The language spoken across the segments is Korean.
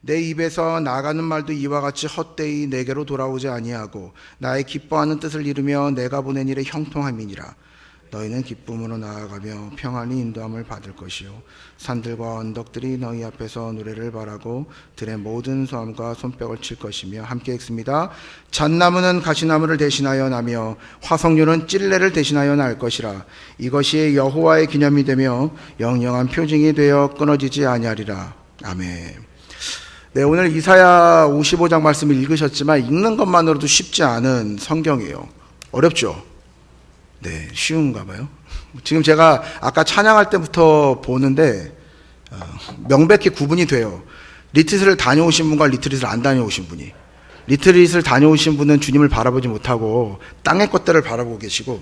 내 입에서 나가는 말도 이와 같이 헛되이 내게로 돌아오지 아니하고 나의 기뻐하는 뜻을 이루며 내가 보낸 일에 형통함이니라. 너희는 기쁨으로 나아가며 평안히 인도함을 받을 것이요 산들과 언덕들이 너희 앞에서 노래를 바라고 들의 모든 소함과 손뼉을 칠 것이며. 함께 읽습니다. 잣나무는 가시나무를 대신하여 나며 화석류는 찔레를 대신하여 날 것이라. 이것이 여호와의 기념이 되며 영영한 표징이 되어 끊어지지 아니하리라. 아멘. 네, 오늘 이사야 55장 말씀을 읽으셨지만 읽는 것만으로도 쉽지 않은 성경이에요. 어렵죠? 네, 쉬운가 봐요. 지금 제가 아까 찬양할 때부터 보는데 명백히 구분이 돼요. 리트릿을 다녀오신 분과 리트릿을 안 다녀오신 분이. 리트릿을 다녀오신 분은 주님을 바라보지 못하고 땅의 것들을 바라보고 계시고,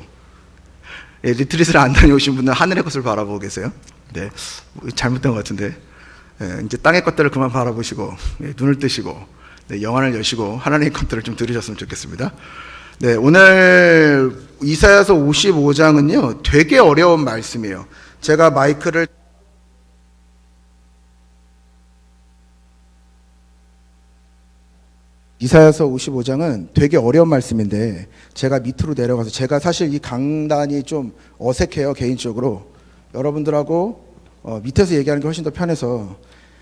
예, 리트릿을 안 다녀오신 분은 하늘의 것을 바라보고 계세요. 네, 잘못된 것 같은데. 예, 이제 땅의 것들을 그만 바라보시고, 예, 눈을 뜨시고, 네, 영안을 여시고 하나님의 것들을 좀 들으셨으면 좋겠습니다. 네, 오늘 이사야서 55장은요 되게 어려운 말씀이에요. 제가 마이크를 이사야서 55장은 되게 어려운 말씀인데 제가 밑으로 내려가서, 제가 사실 이 강단이 좀 어색해요 개인적으로. 여러분들하고 밑에서 얘기하는 게 훨씬 더 편해서.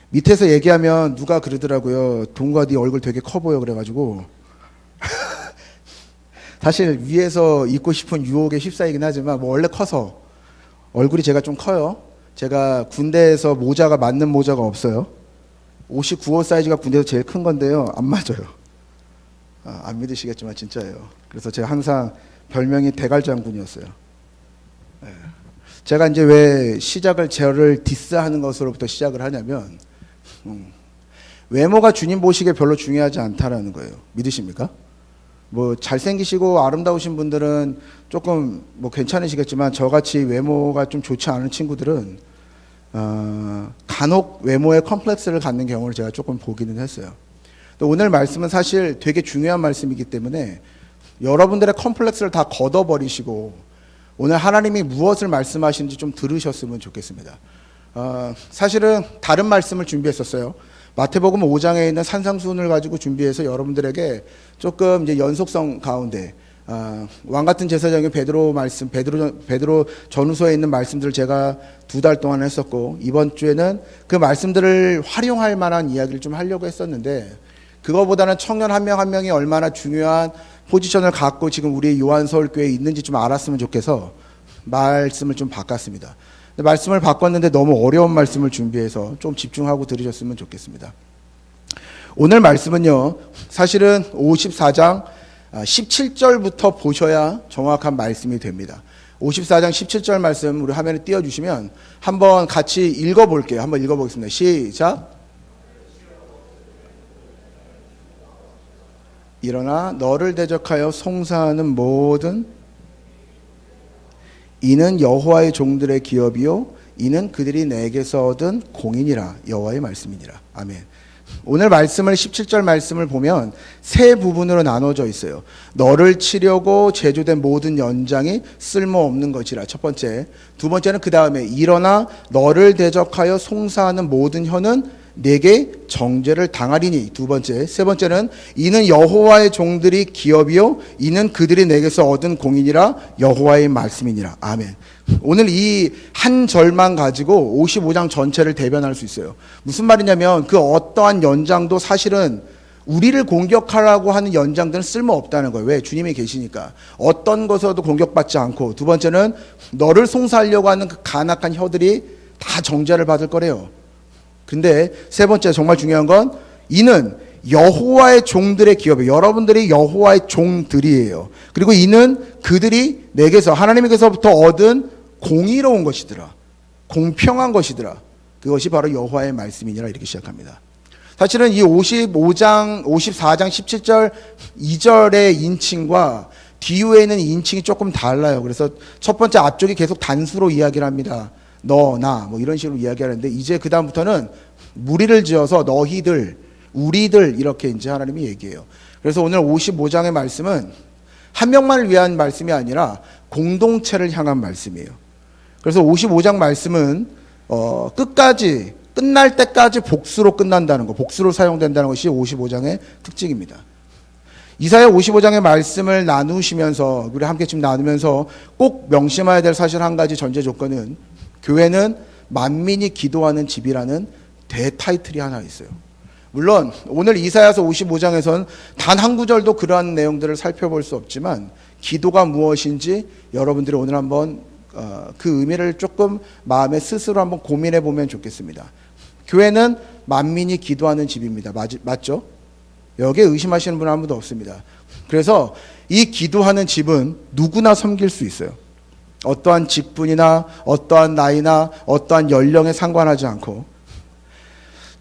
밑에서 얘기하면 누가 그러더라고요. 동과 네 얼굴 되게 커 보여 그래가지고 사실 위에서 입고 싶은 유혹에 휩싸이긴 하지만 뭐 원래 커서 얼굴이 제가 좀 커요. 제가 군대에서 모자가 맞는 모자가 없어요. 59호 사이즈가 군대에서 제일 큰 건데요, 안 맞아요. 안 믿으시겠지만 진짜예요. 그래서 제가 항상 별명이 대갈장군이었어요. 네. 제가 이제 왜 시작을 저를 디스하는 것으로부터 시작을 하냐면 외모가 주님 보시기에 별로 중요하지 않다라는 거예요. 믿으십니까? 뭐 잘생기시고 아름다우신 분들은 조금 뭐 괜찮으시겠지만 저같이 외모가 좀 좋지 않은 친구들은 간혹 외모에 컴플렉스를 갖는 경우를 제가 조금 보기는 했어요. 또 오늘 말씀은 사실 되게 중요한 말씀이기 때문에 여러분들의 컴플렉스를 다 걷어버리시고 오늘 하나님이 무엇을 말씀하시는지 좀 들으셨으면 좋겠습니다. 사실은 다른 말씀을 준비했었어요. 마태복음 5장에 있는 산상수훈을 가지고 준비해서 여러분들에게 조금 이제 연속성 가운데 왕 같은 제사장인 베드로 말씀, 베드로 전후서에 있는 말씀들을 제가 2달 동안 했었고, 이번 주에는 그 말씀들을 활용할 만한 이야기를 좀 하려고 했었는데, 그거보다는 청년 한 명 한 명이 얼마나 중요한 포지션을 갖고 지금 우리 요한서울교회에 있는지 좀 알았으면 좋겠어 말씀을 좀 바꿨습니다. 말씀을 바꿨는데 너무 어려운 말씀을 준비해서 좀 집중하고 들으셨으면 좋겠습니다. 오늘 말씀은요, 사실은 54장 17절부터 보셔야 정확한 말씀이 됩니다. 54장 17절 말씀 우리 화면에 띄워주시면 한번 같이 읽어볼게요. 한번 읽어보겠습니다. 시작. 일어나 너를 대적하여 송사하는 모든 이는 여호와의 종들의 기업이요 이는 그들이 내게서 얻은 공인이라. 여호와의 말씀이니라. 아멘. 오늘 말씀을 17절 말씀을 보면 세 부분으로 나눠져 있어요. 너를 치려고 제조된 모든 연장이 쓸모없는 것이라. 첫 번째. 두 번째는 그 다음에 일어나 너를 대적하여 송사하는 모든 혀는 내게 정죄를 당하리니. 두 번째. 세 번째는 이는 여호와의 종들이 기업이요 이는 그들이 내게서 얻은 공인이라. 여호와의 말씀이니라. 아멘. 오늘 이 한 절만 가지고 55장 전체를 대변할 수 있어요. 무슨 말이냐면 그 어떠한 연장도 사실은 우리를 공격하라고 하는 연장들은 쓸모없다는 거예요. 왜? 주님이 계시니까. 어떤 것으로도 공격받지 않고. 두 번째는 너를 송사하려고 하는 그 간악한 혀들이 다 정죄를 받을 거래요. 근데 세 번째 정말 중요한 건 이는 여호와의 종들의 기업이에요. 여러분들이 여호와의 종들이에요. 그리고 이는 그들이 내게서 하나님에게서부터 얻은 공의로운 것이더라. 공평한 것이더라. 그것이 바로 여호와의 말씀이니라. 이렇게 시작합니다. 사실은 이 54장 17절 2절의 인칭과 뒤에 있는 인칭이 조금 달라요. 그래서 첫 번째 앞쪽이 계속 단수로 이야기를 합니다. 너, 나, 뭐 이런 식으로 이야기하는데 이제 그 다음부터는 무리를 지어서 너희들, 우리들 이렇게 이제 하나님이 얘기해요. 그래서 오늘 55장의 말씀은 한 명만을 위한 말씀이 아니라 공동체를 향한 말씀이에요. 그래서 55장 말씀은 끝까지 끝날 때까지 복수로 끝난다는 거, 복수로 사용된다는 것이 55장의 특징입니다. 이사야 55장의 말씀을 나누시면서, 우리 함께 지금 나누면서 꼭 명심해야 될 사실 한 가지 전제 조건은, 교회는 만민이 기도하는 집이라는 대타이틀이 하나 있어요. 물론 오늘 이사야서 55장에선 단 한 구절도 그러한 내용들을 살펴볼 수 없지만, 기도가 무엇인지 여러분들이 오늘 한번 그 의미를 조금 마음에 스스로 한번 고민해 보면 좋겠습니다. 교회는 만민이 기도하는 집입니다. 맞죠? 여기에 의심하시는 분 아무도 없습니다. 그래서 이 기도하는 집은 누구나 섬길 수 있어요. 어떠한 직분이나 어떠한 나이나 어떠한 연령에 상관하지 않고,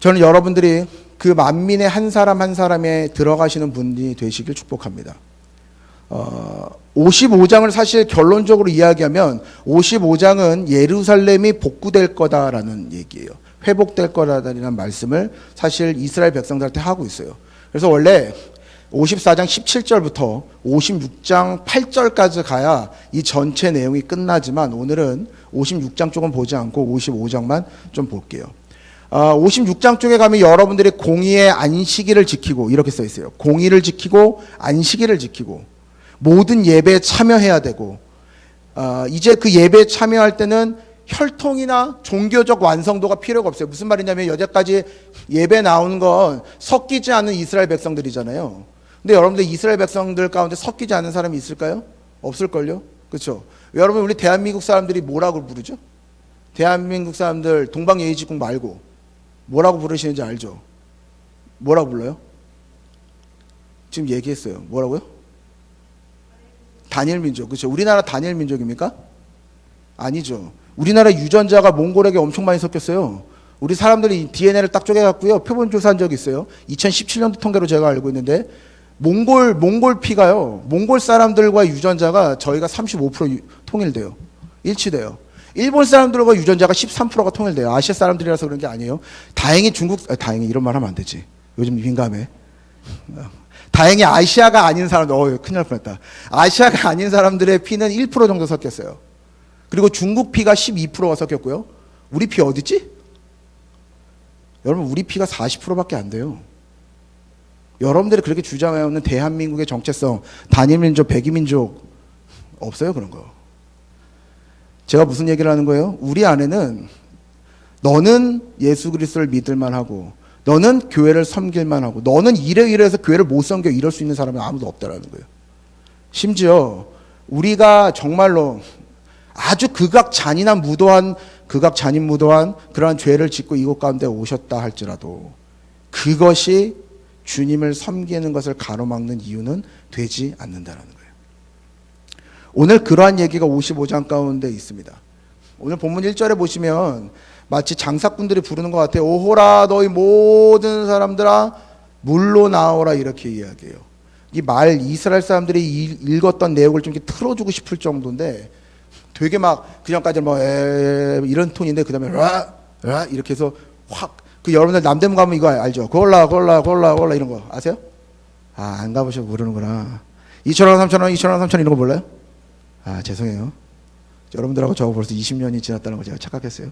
저는 여러분들이 그 만민의 한 사람 한 사람에 들어가시는 분이 되시길 축복합니다. 55장을 사실 결론적으로 이야기하면 55장은 예루살렘이 복구될 거다라는 얘기예요. 회복될 거라는 말씀을 사실 이스라엘 백성들한테 하고 있어요. 그래서 원래 54장 17절부터 56장 8절까지 가야 이 전체 내용이 끝나지만, 오늘은 56장 쪽은 보지 않고 55장만 좀 볼게요. 56장 쪽에 가면 여러분들이 공의의 안식일을 지키고, 이렇게 써 있어요. 공의를 지키고 안식일을 지키고 모든 예배에 참여해야 되고, 이제 그 예배에 참여할 때는 혈통이나 종교적 완성도가 필요가 없어요. 무슨 말이냐면, 여태까지 예배 나오는 건 섞이지 않은 이스라엘 백성들이잖아요. 근데 여러분들 이스라엘 백성들 가운데 섞이지 않은 사람이 있을까요? 없을걸요? 그렇죠? 여러분, 우리 대한민국 사람들이 뭐라고 부르죠? 대한민국 사람들 동방예의지국 말고 뭐라고 부르시는지 알죠? 뭐라고 불러요? 지금 얘기했어요. 뭐라고요? 단일민족. 그렇죠? 우리나라 단일민족입니까? 아니죠. 우리나라 유전자가 몽골에게 엄청 많이 섞였어요. 우리 사람들이 DNA를 딱 쪼개갖고요, 표본 조사한 적이 있어요. 2017년도 통계로 제가 알고 있는데, 몽골 피가요, 몽골 사람들과 유전자가 저희가 35% 통일돼요. 일치돼요. 일본 사람들과 유전자가 13%가 통일돼요. 아시아 사람들이라서 그런 게 아니에요. 다행히 다행히 이런 말 하면 안 되지. 요즘 민감해. 다행히 아시아가 아닌 사람들, 큰일 날 뻔했다. 아시아가 아닌 사람들의 피는 1% 정도 섞였어요. 그리고 중국 피가 12%가 섞였고요. 우리 피 어딨지? 여러분, 우리 피가 40%밖에 안 돼요. 여러분들이 그렇게 주장해오는 대한민국의 정체성, 단일민족, 백이민족, 없어요, 그런 거. 제가 무슨 얘기를 하는 거예요? 우리 안에는 너는 예수 그리스도를 믿을만 하고, 너는 교회를 섬길만 하고, 너는 이래서 교회를 못 섬겨, 이럴 수 있는 사람은 아무도 없다라는 거예요. 심지어 우리가 정말로 아주 극악잔인한 무도한 그러한 죄를 짓고 이곳 가운데 오셨다 할지라도, 그것이 주님을 섬기는 것을 가로막는 이유는 되지 않는다라는 거예요. 오늘 그러한 얘기가 55장 가운데 있습니다. 오늘 본문 1절에 보시면 마치 장사꾼들이 부르는 것 같아요. 오호라 너희 모든 사람들아 물로 나오라, 이렇게 이야기해요. 이 말 이스라엘 사람들이 읽었던 내용을 좀 이렇게 틀어주고 싶을 정도인데, 되게 막 그전까지 이런 톤인데, 그 다음에 라 이렇게 해서 확, 그 여러분들 남대문 가면 이거 알죠? 골라 이런 거 아세요? 안 가보셔서 모르는구나. 2,000원 3,000원 2,000원 3,000원 이런 거 몰라요? 죄송해요. 여러분들하고 저하고 벌써 20년이 지났다는 거 제가 착각했어요.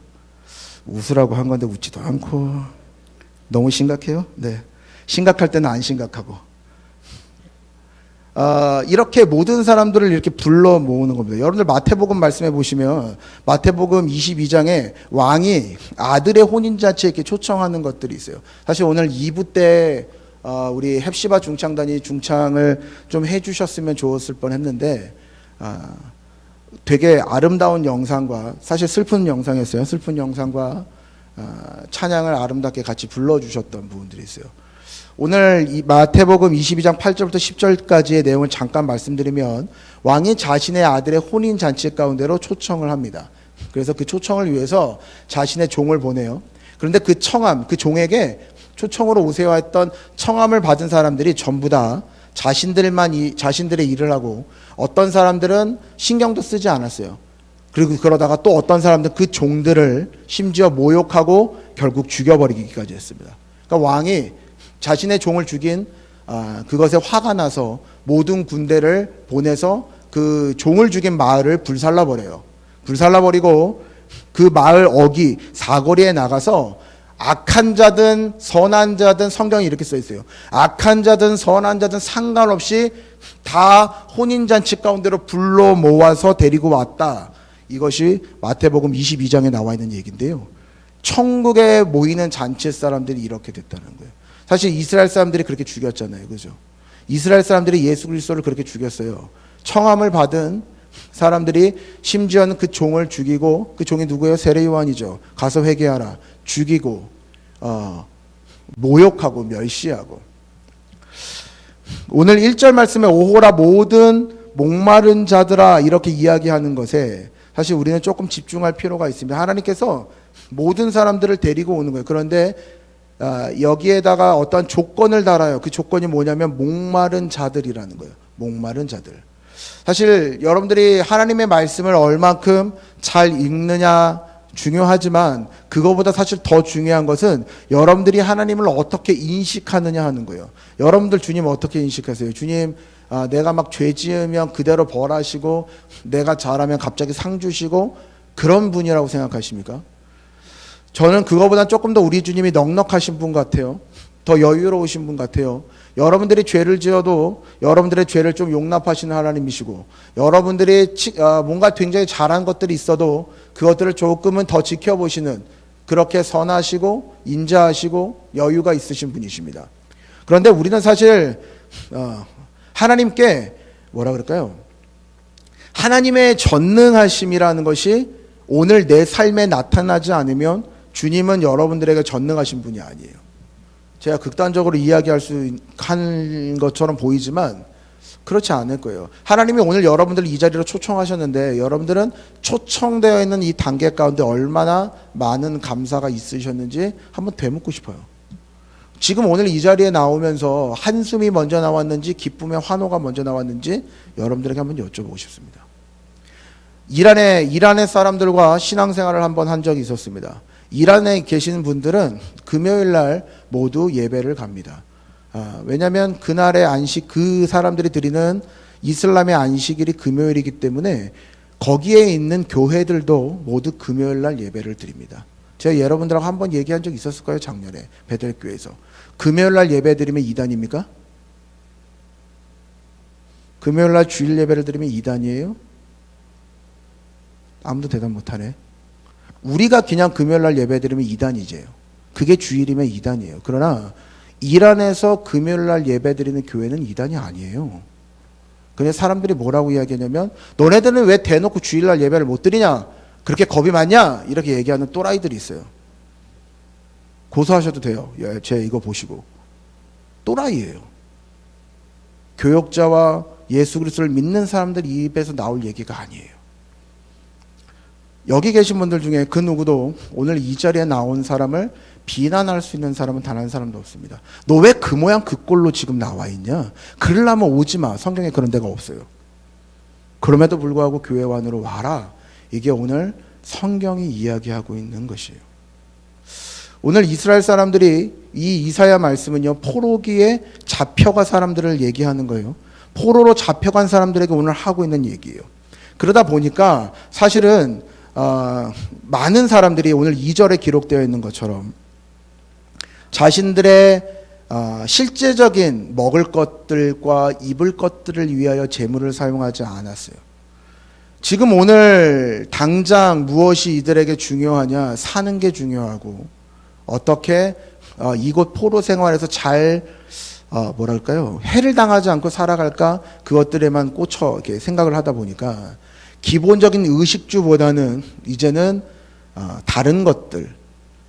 웃으라고 한 건데 웃지도 않고. 너무 심각해요? 네. 심각할 때는 안 심각하고. 이렇게 모든 사람들을 이렇게 불러 모으는 겁니다. 여러분들 마태복음 말씀해 보시면, 마태복음 22장에 왕이 아들의 혼인잔치에 이렇게 초청하는 것들이 있어요. 사실 오늘 2부 때 우리 헵시바 중창단이 중창을 좀 해주셨으면 좋았을 뻔했는데, 되게 아름다운 영상과, 사실 슬픈 영상이었어요. 슬픈 영상과 찬양을 아름답게 같이 불러주셨던 부분들이 있어요. 오늘 이 마태복음 22장 8절부터 10절까지의 내용을 잠깐 말씀드리면, 왕이 자신의 아들의 혼인 잔치 가운데로 초청을 합니다. 그래서 그 초청을 위해서 자신의 종을 보내요. 그런데 그 종에게 초청으로 오세요 했던 청함을 받은 사람들이 전부 다 자신들의 일을 하고, 어떤 사람들은 신경도 쓰지 않았어요. 그리고 그러다가 또 어떤 사람들은 그 종들을 심지어 모욕하고 결국 죽여버리기까지 했습니다. 그러니까 왕이 자신의 종을 죽인 그것에 화가 나서 모든 군대를 보내서 그 종을 죽인 마을을 불살라버려요. 불살라버리고 그 마을 사거리에 나가서 악한 자든 선한 자든 성경에 이렇게 써 있어요. 악한 자든 선한 자든 상관없이 다 혼인잔치 가운데로 불러 모아서 데리고 왔다. 이것이 마태복음 22장에 나와 있는 얘기인데요. 천국에 모이는 잔치 사람들이 이렇게 됐다는 거예요. 사실 이스라엘 사람들이 그렇게 죽였잖아요. 그죠? 이스라엘 사람들이 예수 그리스도를 그렇게 죽였어요. 청함을 받은 사람들이 심지어는 그 종을 죽이고, 그 종이 누구예요? 세례 요한이죠. 가서 회개하라. 죽이고 모욕하고 멸시하고. 오늘 1절 말씀에 오호라 모든 목마른 자들아 이렇게 이야기하는 것에 사실 우리는 조금 집중할 필요가 있습니다. 하나님께서 모든 사람들을 데리고 오는 거예요. 그런데 여기에다가 어떤 조건을 달아요. 그 조건이 뭐냐면 목마른 자들이라는 거예요. 목마른 자들. 사실 여러분들이 하나님의 말씀을 얼만큼 잘 읽느냐 중요하지만 그거보다 사실 더 중요한 것은 여러분들이 하나님을 어떻게 인식하느냐 하는 거예요. 여러분들 주님 어떻게 인식하세요? 주님 내가 막 죄 지으면 그대로 벌하시고 내가 잘하면 갑자기 상 주시고 그런 분이라고 생각하십니까? 저는 그거보다 조금 더 우리 주님이 넉넉하신 분 같아요. 더 여유로우신 분 같아요. 여러분들이 죄를 지어도 여러분들의 죄를 좀 용납하시는 하나님이시고, 여러분들이 뭔가 굉장히 잘한 것들이 있어도 그것들을 조금은 더 지켜보시는, 그렇게 선하시고 인자하시고 여유가 있으신 분이십니다. 그런데 우리는 사실 하나님께 뭐라 그럴까요? 하나님의 전능하심이라는 것이 오늘 내 삶에 나타나지 않으면 주님은 여러분들에게 전능하신 분이 아니에요. 제가 극단적으로 이야기할 수 한 것처럼 보이지만 그렇지 않을 거예요. 하나님이 오늘 여러분들을 이 자리로 초청하셨는데 여러분들은 초청되어 있는 이 단계 가운데 얼마나 많은 감사가 있으셨는지 한번 되묻고 싶어요. 지금 오늘 이 자리에 나오면서 한숨이 먼저 나왔는지 기쁨의 환호가 먼저 나왔는지 여러분들에게 한번 여쭤보고 싶습니다. 이란의 사람들과 신앙생활을 한번 한 적이 있었습니다. 이란에 계시는 분들은 금요일 날 모두 예배를 갑니다. 왜냐하면 그날의 안식, 그 사람들이 드리는 이슬람의 안식일이 금요일이기 때문에 거기에 있는 교회들도 모두 금요일 날 예배를 드립니다. 제가 여러분들하고 한번 얘기한 적 있었을까요? 작년에 베델교회에서. 금요일 날 예배 드리면 이단입니까? 금요일 날 주일 예배를 드리면 이단이에요? 아무도 대답 못하네. 우리가 그냥 금요일 날 예배 드리면 이단이제요. 그게 주일이면 이단이에요. 그러나 이란에서 금요일 날 예배 드리는 교회는 이단이 아니에요. 근데 사람들이 뭐라고 이야기하냐면 너네들은 왜 대놓고 주일 날 예배를 못 드리냐? 그렇게 겁이 많냐? 이렇게 얘기하는 또라이들이 있어요. 고소하셔도 돼요. 제 이거 보시고. 또라이예요. 교역자와 예수 그리스도를 믿는 사람들 입에서 나올 얘기가 아니에요. 여기 계신 분들 중에 그 누구도 오늘 이 자리에 나온 사람을 비난할 수 있는 사람은 단 한 사람도 없습니다. 너 왜 그 모양 그 꼴로 지금 나와 있냐? 그러려면 오지 마. 성경에 그런 데가 없어요. 그럼에도 불구하고 교회관으로 와라. 이게 오늘 성경이 이야기하고 있는 것이에요. 오늘 이스라엘 사람들이 이 이사야 말씀은요, 포로기에 잡혀간 사람들을 얘기하는 거예요. 포로로 잡혀간 사람들에게 오늘 하고 있는 얘기예요. 그러다 보니까 사실은 많은 사람들이 오늘 2절에 기록되어 있는 것처럼 자신들의 실제적인 먹을 것들과 입을 것들을 위하여 재물을 사용하지 않았어요. 지금 오늘 당장 무엇이 이들에게 중요하냐? 사는 게 중요하고 어떻게 이곳 포로 생활에서 잘 뭐랄까요? 해를 당하지 않고 살아갈까? 그것들에만 꽂혀 이렇게 생각을 하다 보니까 기본적인 의식주보다는 이제는 다른 것들,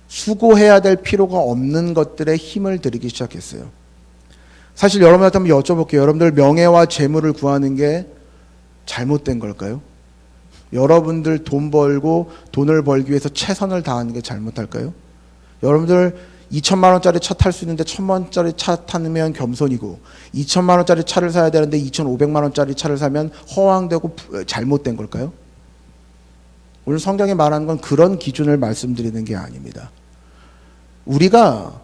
수고해야 될 필요가 없는 것들에 힘을 들이기 시작했어요. 사실 여러분한테 한번 여쭤볼게요. 여러분들 명예와 재물을 구하는 게 잘못된 걸까요? 여러분들 돈 벌고 돈을 벌기 위해서 최선을 다하는 게 잘못할까요? 여러분들 2천만 원짜리 차 탈 수 있는데 1,000만 원짜리 차 타면 겸손이고 2천만 원짜리 차를 사야 되는데 2,500만 원짜리 차를 사면 허황되고 잘못된 걸까요? 오늘 성경이 말하는 건 그런 기준을 말씀드리는 게 아닙니다. 우리가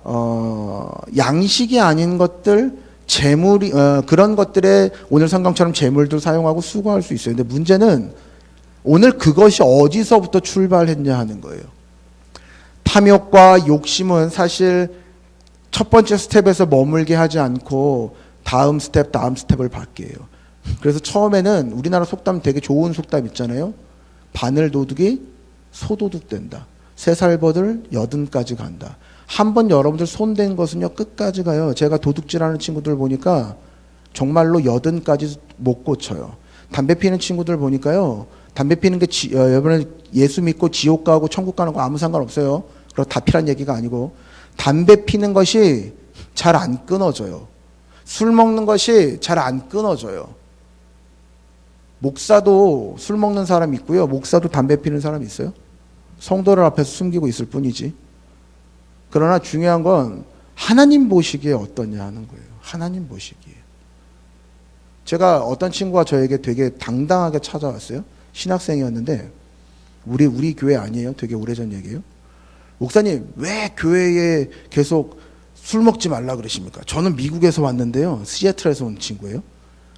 양식이 아닌 것들, 재물이 그런 것들에 오늘 성경처럼 재물도 사용하고 수고할 수 있어요. 근데 문제는 오늘 그것이 어디서부터 출발했냐 하는 거예요. 탐욕과 욕심은 사실 첫 번째 스텝에서 머물게 하지 않고 다음 스텝을 밟게 해요. 그래서 처음에는 우리나라 속담 되게 좋은 속담 있잖아요. 바늘 도둑이 소도둑 된다. 3살 버들 80까지 간다. 한 번 여러분들 손댄 것은요 끝까지 가요. 제가 도둑질하는 친구들 보니까 정말로 80까지 못 고쳐요. 담배 피는 친구들 보니까요. 담배 피는 게 여러분 예수 믿고 지옥 가고 천국 가는 거 아무 상관없어요. 그리고 다 피란 얘기가 아니고 담배 피는 것이 잘 안 끊어져요. 술 먹는 것이 잘 안 끊어져요. 목사도 술 먹는 사람 있고요. 목사도 담배 피는 사람 있어요. 성도를 앞에서 숨기고 있을 뿐이지. 그러나 중요한 건 하나님 보시기에 어떠냐 하는 거예요. 하나님 보시기에. 제가 어떤 친구가 저에게 되게 당당하게 찾아왔어요. 신학생이었는데 우리 교회 아니에요. 되게 오래전 얘기예요. 목사님 왜 교회에 계속 술 먹지 말라 그러십니까? 저는 미국에서 왔는데요. 시애틀에서 온 친구예요.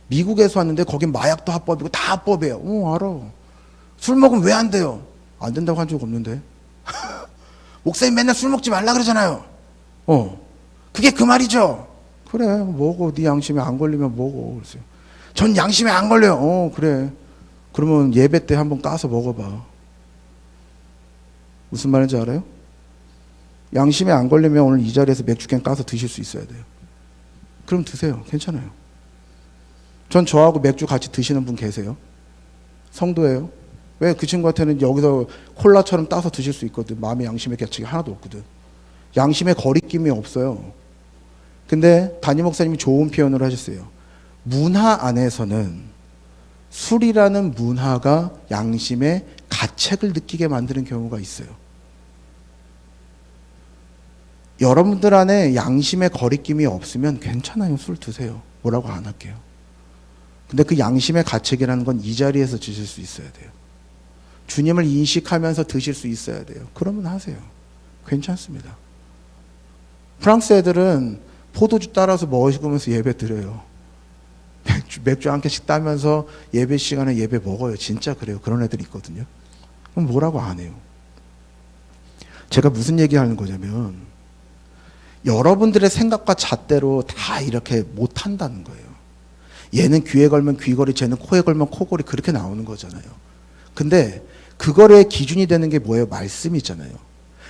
미국에서 왔는데 거긴 마약도 합법이고 다 합법이에요. 알아. 술 먹으면 왜 안 돼요? 안 된다고 한 적 없는데. 목사님 맨날 술 먹지 말라 그러잖아요. 그게 그 말이죠. 그래 먹어. 네 양심에 안 걸리면 먹어. 그랬어요. 전 양심에 안 걸려요. 그래. 그러면 예배 때 한번 까서 먹어봐. 무슨 말인지 알아요? 양심에 안 걸리면 오늘 이 자리에서 맥주캔 까서 드실 수 있어야 돼요. 그럼 드세요. 괜찮아요. 전 저하고 맥주 같이 드시는 분 계세요. 성도예요. 왜? 그 친구한테는 여기서 콜라처럼 따서 드실 수 있거든. 마음의 양심의 가책이 하나도 없거든. 양심의 거리낌이 없어요. 근데 담임 목사님이 좋은 표현을 하셨어요. 문화 안에서는 술이라는 문화가 양심의 가책을 느끼게 만드는 경우가 있어요. 여러분들 안에 양심의 거리낌이 없으면 괜찮아요. 술 드세요. 뭐라고 안 할게요. 근데 그 양심의 가책이라는 건 이 자리에서 드실 수 있어야 돼요. 주님을 인식하면서 드실 수 있어야 돼요. 그러면 하세요. 괜찮습니다. 프랑스 애들은 포도주 따라서 먹으면서 예배 드려요. 맥주 한 캔씩 따면서 예배 시간에 예배 먹어요. 진짜 그래요. 그런 애들이 있거든요. 그럼 뭐라고 안 해요. 제가 무슨 얘기하는 거냐면 여러분들의 생각과 잣대로 다 이렇게 못한다는 거예요. 얘는 귀에 걸면 귀걸이, 쟤는 코에 걸면 코걸이 그렇게 나오는 거잖아요. 근데 그거의 기준이 되는 게 뭐예요? 말씀이잖아요.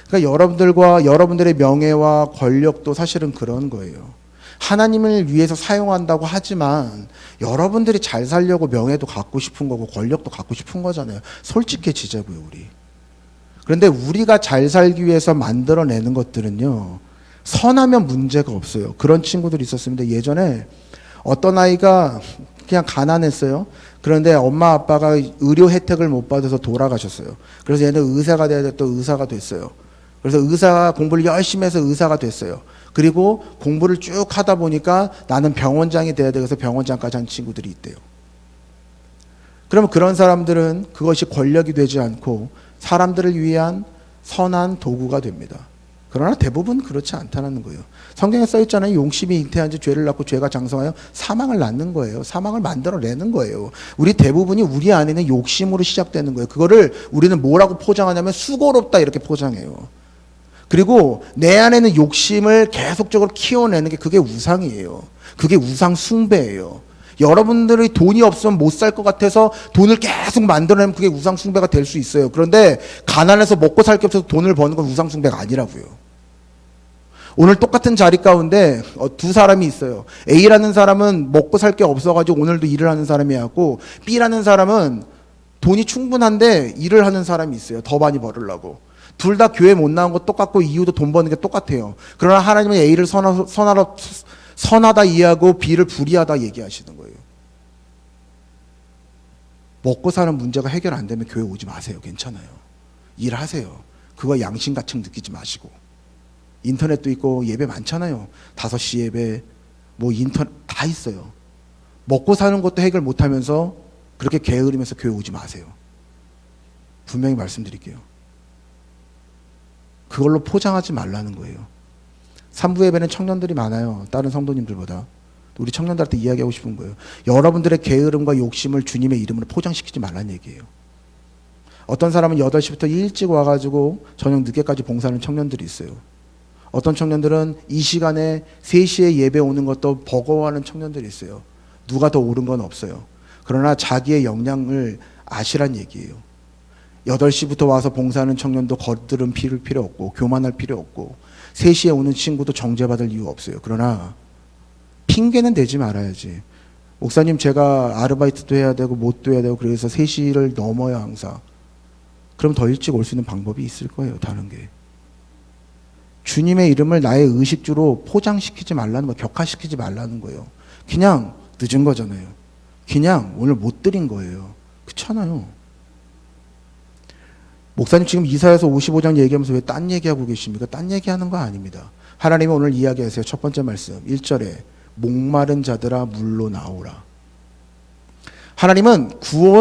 그러니까 여러분들의 명예와 권력도 사실은 그런 거예요. 하나님을 위해서 사용한다고 하지만 여러분들이 잘 살려고 명예도 갖고 싶은 거고 권력도 갖고 싶은 거잖아요. 솔직해지자고요, 우리. 그런데 우리가 잘 살기 위해서 만들어내는 것들은요, 선하면 문제가 없어요. 그런 친구들이 있었습니다. 예전에 어떤 아이가 그냥 가난했어요. 그런데 엄마 아빠가 의료 혜택을 못 받아서 돌아가셨어요. 그래서 얘는 의사가 돼야 돼. 또 의사가 됐어요. 그래서 의사 공부를 열심히 해서 의사가 됐어요. 그리고 공부를 쭉 하다 보니까 나는 병원장이 돼야 돼서 병원장까지 한 친구들이 있대요. 그러면 그런 사람들은 그것이 권력이 되지 않고 사람들을 위한 선한 도구가 됩니다. 그러나 대부분 그렇지 않다는 거예요. 성경에 써 있잖아요. 용심이 잉태한 지 죄를 낳고 죄가 장성하여 사망을 낳는 거예요. 사망을 만들어내는 거예요. 우리 대부분이 우리 안에는 욕심으로 시작되는 거예요. 그거를 우리는 뭐라고 포장하냐면 수고롭다 이렇게 포장해요. 그리고 내 안에는 욕심을 계속적으로 키워내는 게 그게 우상이에요. 그게 우상 숭배예요. 여러분들이 돈이 없으면 못 살 것 같아서 돈을 계속 만들어내면 그게 우상 숭배가 될 수 있어요. 그런데 가난해서 먹고 살 게 없어서 돈을 버는 건 우상 숭배가 아니라고요. 오늘 똑같은 자리 가운데 두 사람이 있어요. A라는 사람은 먹고 살 게 없어가지고 오늘도 일을 하는 사람이었고 B라는 사람은 돈이 충분한데 일을 하는 사람이 있어요. 더 많이 벌으려고. 둘 다 교회 못 나온 거 똑같고 이유도 돈 버는 게 똑같아요. 그러나 하나님은 A를 선하다 이해하고 B를 불의하다 얘기하시는 거예요. 먹고 사는 문제가 해결 안 되면 교회 오지 마세요. 괜찮아요. 일하세요. 그거 양심 가책 느끼지 마시고. 인터넷도 있고 예배 많잖아요. 5시 예배 뭐 인터넷 다 있어요. 먹고 사는 것도 해결 못하면서 그렇게 게으르면서 교회 오지 마세요. 분명히 말씀드릴게요. 그걸로 포장하지 말라는 거예요. 3부 예배는 청년들이 많아요. 다른 성도님들보다. 우리 청년들한테 이야기하고 싶은 거예요. 여러분들의 게으름과 욕심을 주님의 이름으로 포장시키지 말라는 얘기예요. 어떤 사람은 8시부터 일찍 와가지고 저녁 늦게까지 봉사하는 청년들이 있어요. 어떤 청년들은 이 시간에 3시에 예배 오는 것도 버거워하는 청년들이 있어요. 누가 더 옳은 건 없어요. 그러나 자기의 역량을 아시란 얘기예요. 8시부터 와서 봉사하는 청년도 거드름 피울 필요 없고 교만할 필요 없고 3시에 오는 친구도 정죄받을 이유 없어요. 그러나 핑계는 대지 말아야지. 목사님 제가 아르바이트도 해야 되고 뭣도 해야 되고 그래서 3시를 넘어요 항상. 그럼 더 일찍 올 수 있는 방법이 있을 거예요. 다른 게. 주님의 이름을 나의 의식주로 포장시키지 말라는 거예요. 격화시키지 말라는 거예요. 그냥 늦은 거잖아요. 그냥 오늘 못 드린 거예요. 그렇잖아요. 목사님 지금 이사야서 55장 얘기하면서 왜 딴 얘기하고 계십니까? 딴 얘기하는 거 아닙니다. 하나님이 오늘 이야기하세요. 첫 번째 말씀 1절에 목마른 자들아 물로 나오라. 하나님은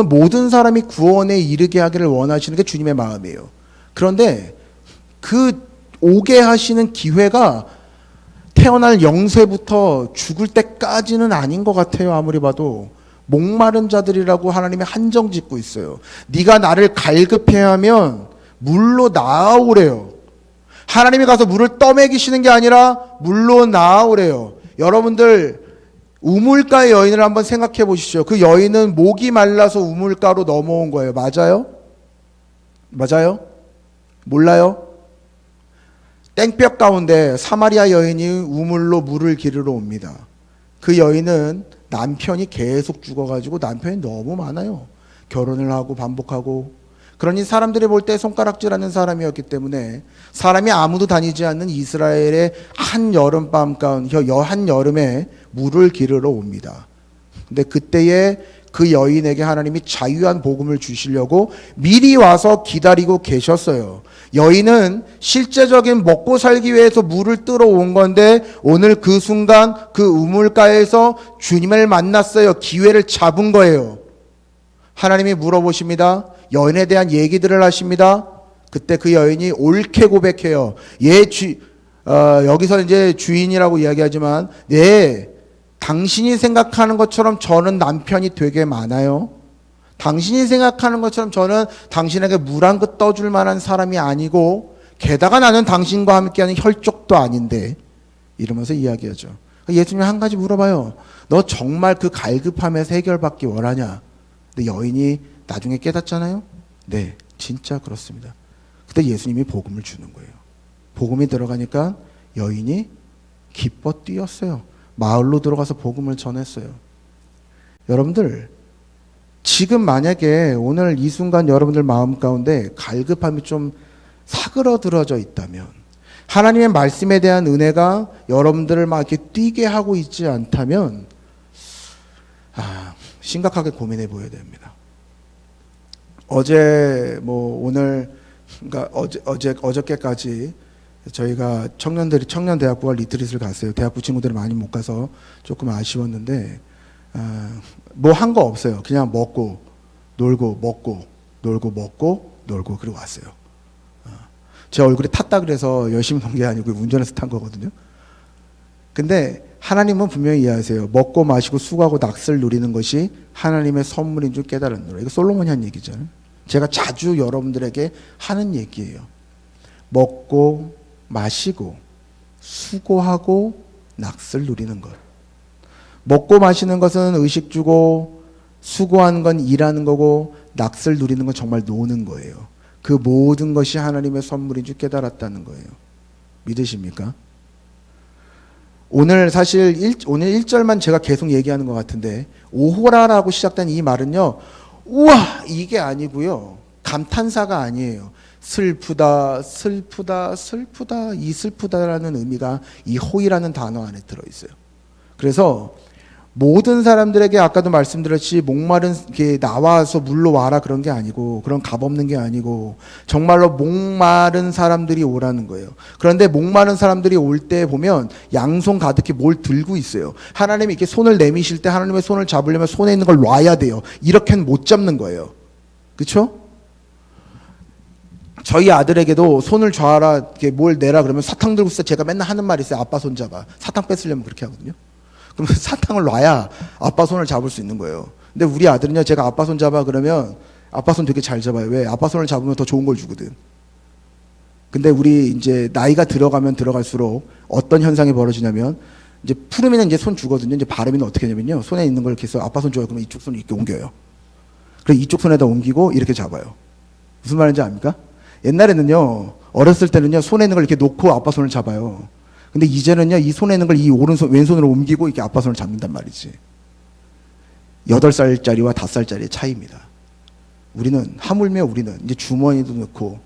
모든 사람이 구원에 이르게 하기를 원하시는 게 주님의 마음이에요. 그런데 그 오게 하시는 기회가 태어날 영세부터 죽을 때까지는 아닌 것 같아요. 아무리 봐도 목마른 자들이라고 하나님이 한정 짓고 있어요. 네가 나를 갈급해야 하면 물로 나오래요. 하나님이 가서 물을 떠먹이시는 게 아니라 물로 나오래요. 여러분들 우물가의 여인을 한번 생각해 보시죠. 그 여인은 목이 말라서 우물가로 넘어온 거예요. 맞아요? 맞아요? 몰라요? 땡볕 가운데 사마리아 여인이 우물로 물을 기르러 옵니다. 그 여인은 남편이 계속 죽어가지고 남편이 너무 많아요. 결혼을 하고 반복하고. 그러니 사람들이 볼 때 손가락질하는 사람이었기 때문에 사람이 아무도 다니지 않는 이스라엘의 한 여름밤 가운데 한 여름에 물을 기르러 옵니다. 근데 그때에 그 여인에게 하나님이 자유한 복음을 주시려고 미리 와서 기다리고 계셨어요. 여인은 실제적인 먹고 살기 위해서 물을 뜨러 온 건데 오늘 그 순간 그 우물가에서 주님을 만났어요. 기회를 잡은 거예요. 하나님이 물어보십니다. 여인에 대한 얘기들을 하십니다. 그때 그 여인이 옳게 고백해요. 여기서 이제 주인이라고 이야기하지만 네, 당신이 생각하는 것처럼 저는 남편이 되게 많아요. 당신이 생각하는 것처럼 저는 당신에게 물 한 그릇 떠줄 만한 사람이 아니고 게다가 나는 당신과 함께하는 혈족도 아닌데 이러면서 이야기하죠. 예수님이 한 가지 물어봐요. 너 정말 그 갈급함에서 해결받기 원하냐? 근데 여인이 나중에 깨닫잖아요. 네, 진짜 그렇습니다. 그때 예수님이 복음을 주는 거예요. 복음이 들어가니까 여인이 기뻐 뛰었어요. 마을로 들어가서 복음을 전했어요. 여러분들 지금 만약에 오늘 이 순간 여러분들 마음 가운데 갈급함이 좀 사그러들어져 있다면 하나님의 말씀에 대한 은혜가 여러분들을 막 이렇게 뛰게 하고 있지 않다면 심각하게 고민해 보여야 됩니다. 오늘 그러니까 어저께까지 저희가 청년대학부가 리트릿을 갔어요. 대학부 친구들이 많이 못 가서 조금 아쉬웠는데 뭐 한 거 없어요. 그냥 먹고 놀고 먹고 놀고 먹고 놀고 그리고 왔어요. 제 얼굴이 탔다 그래서 열심히 논 게 아니고 운전해서 탄 거거든요. 근데 하나님은 분명히 이해하세요. 먹고 마시고 수고하고 낙을 누리는 것이 하나님의 선물인 줄 깨달았노라. 이거 솔로몬이 한 얘기잖아요. 제가 자주 여러분들에게 하는 얘기예요. 먹고 마시고 수고하고 낙을 누리는 것. 먹고 마시는 것은 의식주고 수고하는 건 일하는 거고 낙을 누리는 건 정말 노는 거예요. 그 모든 것이 하나님의 선물인 줄 깨달았다는 거예요. 믿으십니까? 오늘 사실 오늘 1절만 제가 계속 얘기하는 것 같은데 오호라라고 시작된 이 말은요. 우와 이게 아니고요. 감탄사가 아니에요. 슬프다 슬프다 슬프다 이 슬프다라는 의미가 이 호이라는 단어 안에 들어있어요. 그래서 모든 사람들에게 아까도 말씀드렸지 목마른 게 나와서 물로 와라 그런 게 아니고 그런 값없는 게 아니고 정말로 목마른 사람들이 오라는 거예요. 그런데 목마른 사람들이 올 때 보면 양손 가득히 뭘 들고 있어요. 하나님이 이렇게 손을 내미실 때 하나님의 손을 잡으려면 손에 있는 걸 놔야 돼요. 이렇게는 못 잡는 거예요. 그렇죠? 저희 아들에게도 손을 좌라 이렇게 뭘 내라 그러면 사탕 들고 있어. 제가 맨날 하는 말이 있어요. 아빠 손 잡아. 사탕 뺏으려면 그렇게 하거든요. 그럼 사탕을 놔야 아빠 손을 잡을 수 있는 거예요. 근데 우리 아들은요, 제가 아빠 손 잡아 그러면 아빠 손 되게 잘 잡아요. 왜? 아빠 손을 잡으면 더 좋은 걸 주거든. 근데 우리 이제 나이가 들어가면 들어갈수록 어떤 현상이 벌어지냐면 이제 푸르미는 이제 손 주거든요. 이제 바르미는 어떻게 하냐면요. 손에 있는 걸 이렇게 해서 아빠 손 줘요. 그러면 이쪽 손을 이렇게 옮겨요. 그래서 이쪽 손에다 옮기고 이렇게 잡아요. 무슨 말인지 압니까? 옛날에는요. 어렸을 때는요. 손에 있는 걸 이렇게 놓고 아빠 손을 잡아요. 근데 이제는요. 이 손에 있는 걸 이 오른손, 왼손으로 옮기고 이렇게 아빠 손을 잡는단 말이지. 8살짜리와 5살짜리의 차이입니다. 우리는 하물며 우리는 이제 주머니도 넣고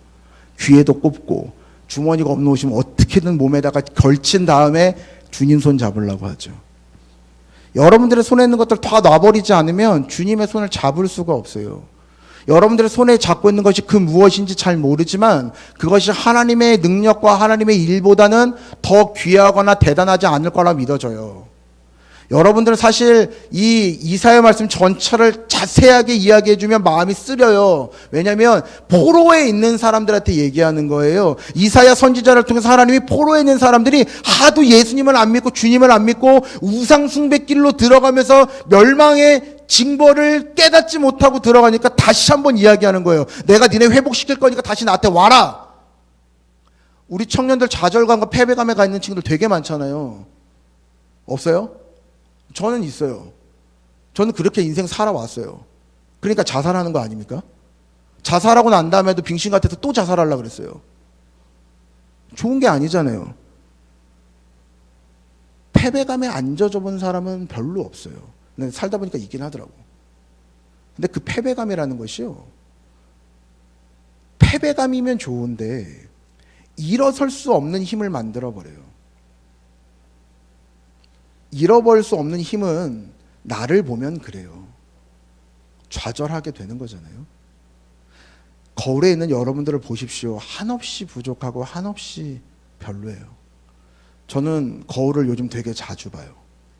귀에도 꼽고 주머니가 없는 옷이면 어떻게든 몸에다가 걸친 다음에 주님 손 잡으려고 하죠. 여러분들의 손에 있는 것들 다 놔버리지 않으면 주님의 손을 잡을 수가 없어요. 여러분들의 손에 잡고 있는 것이 그 무엇인지 잘 모르지만 그것이 하나님의 능력과 하나님의 일보다는 더 귀하거나 대단하지 않을 거라 믿어져요. 여러분들은 사실 이 이사야 말씀 전체를 자세하게 이야기해주면 마음이 쓰려요. 왜냐하면 포로에 있는 사람들한테 얘기하는 거예요. 이사야 선지자를 통해서 하나님이 포로에 있는 사람들이 하도 예수님을 안 믿고 주님을 안 믿고 우상 숭배길로 들어가면서 멸망의 징벌을 깨닫지 못하고 들어가니까 다시 한번 이야기하는 거예요. 내가 니네 회복시킬 거니까 다시 나한테 와라. 우리 청년들 좌절감과 패배감에 가 있는 친구들 되게 많잖아요. 없어요? 저는 있어요. 저는 그렇게 인생 살아왔어요. 그러니까 자살하는 거 아닙니까? 자살하고 난 다음에도 빙신 같아서 또 자살하려고 그랬어요. 좋은 게 아니잖아요. 패배감에 안 젖어본 사람은 별로 없어요. 근데 살다 보니까 있긴 하더라고. 근데 그 패배감이라는 것이요. 패배감이면 좋은데 일어설 수 없는 힘을 만들어버려요. 잃어버릴 수 없는 힘은 나를 보면 그래요. 좌절하게 되는 거잖아요. 거울에 있는 여러분들을 보십시오. 한없이 부족하고 한없이 별로예요. 저는 거울을 요즘 되게 자주 봐요.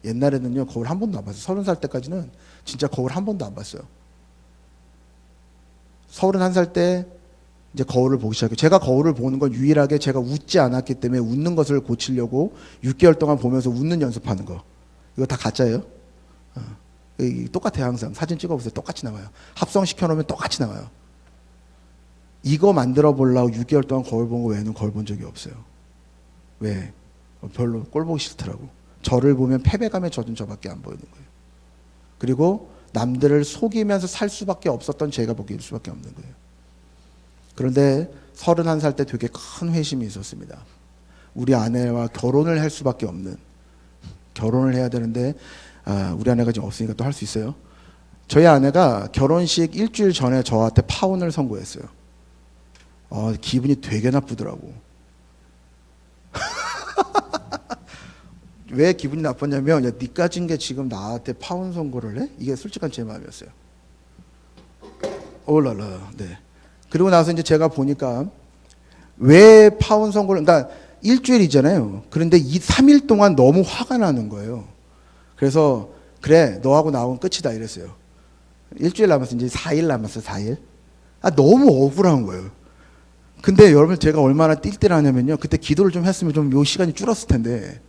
옛날에는요 거울 한 번도 안 봤어요. 30살 때까지는 진짜 거울 한 번도 안 봤어요. 31살 때 이제 거울을 보기 시작해요. 제가 거울을 보는 건 유일하게 제가 웃지 않았기 때문에 웃는 것을 고치려고 6개월 동안 보면서 웃는 연습하는 거. 이거 다 가짜예요. 똑같아요. 항상 사진 찍어보세요. 똑같이 나와요. 합성시켜놓으면 똑같이 나와요. 이거 만들어 보려고 6개월 동안 거울 본 거 외에는 거울 본 적이 없어요. 왜? 별로 꼴 보기 싫더라고. 저를 보면 패배감에 젖은 저밖에 안 보이는 거예요. 그리고 남들을 속이면서 살 수밖에 없었던 제가 보기일 수밖에 없는 거예요. 그런데 31살 때 되게 큰 회심이 있었습니다. 우리 아내와 결혼을 할 수밖에 없는, 결혼을 해야 되는데 우리 아내가 지금 없으니까 또 할 수 있어요. 저희 아내가 결혼식 일주일 전에 저한테 파혼을 선고했어요. 기분이 되게 나쁘더라고. 왜 기분이 나빴냐면, 야, 니까 진 게 지금 나한테 파혼 선고를 해? 이게 솔직한 제 마음이었어요. 올라라. 네. 그리고 나서 이제 제가 보니까 왜 파혼 선고를, 그러니까 일주일이잖아요. 그런데 이 3일 동안 너무 화가 나는 거예요. 그래서 그래, 너하고 나하고는 끝이다 이랬어요. 일주일 남았어. 이제 4일 남았어. 4일. 너무 억울한 거예요. 근데 여러분 제가 얼마나 띨띨하냐면요. 그때 기도를 좀 했으면 좀 요 시간이 줄었을 텐데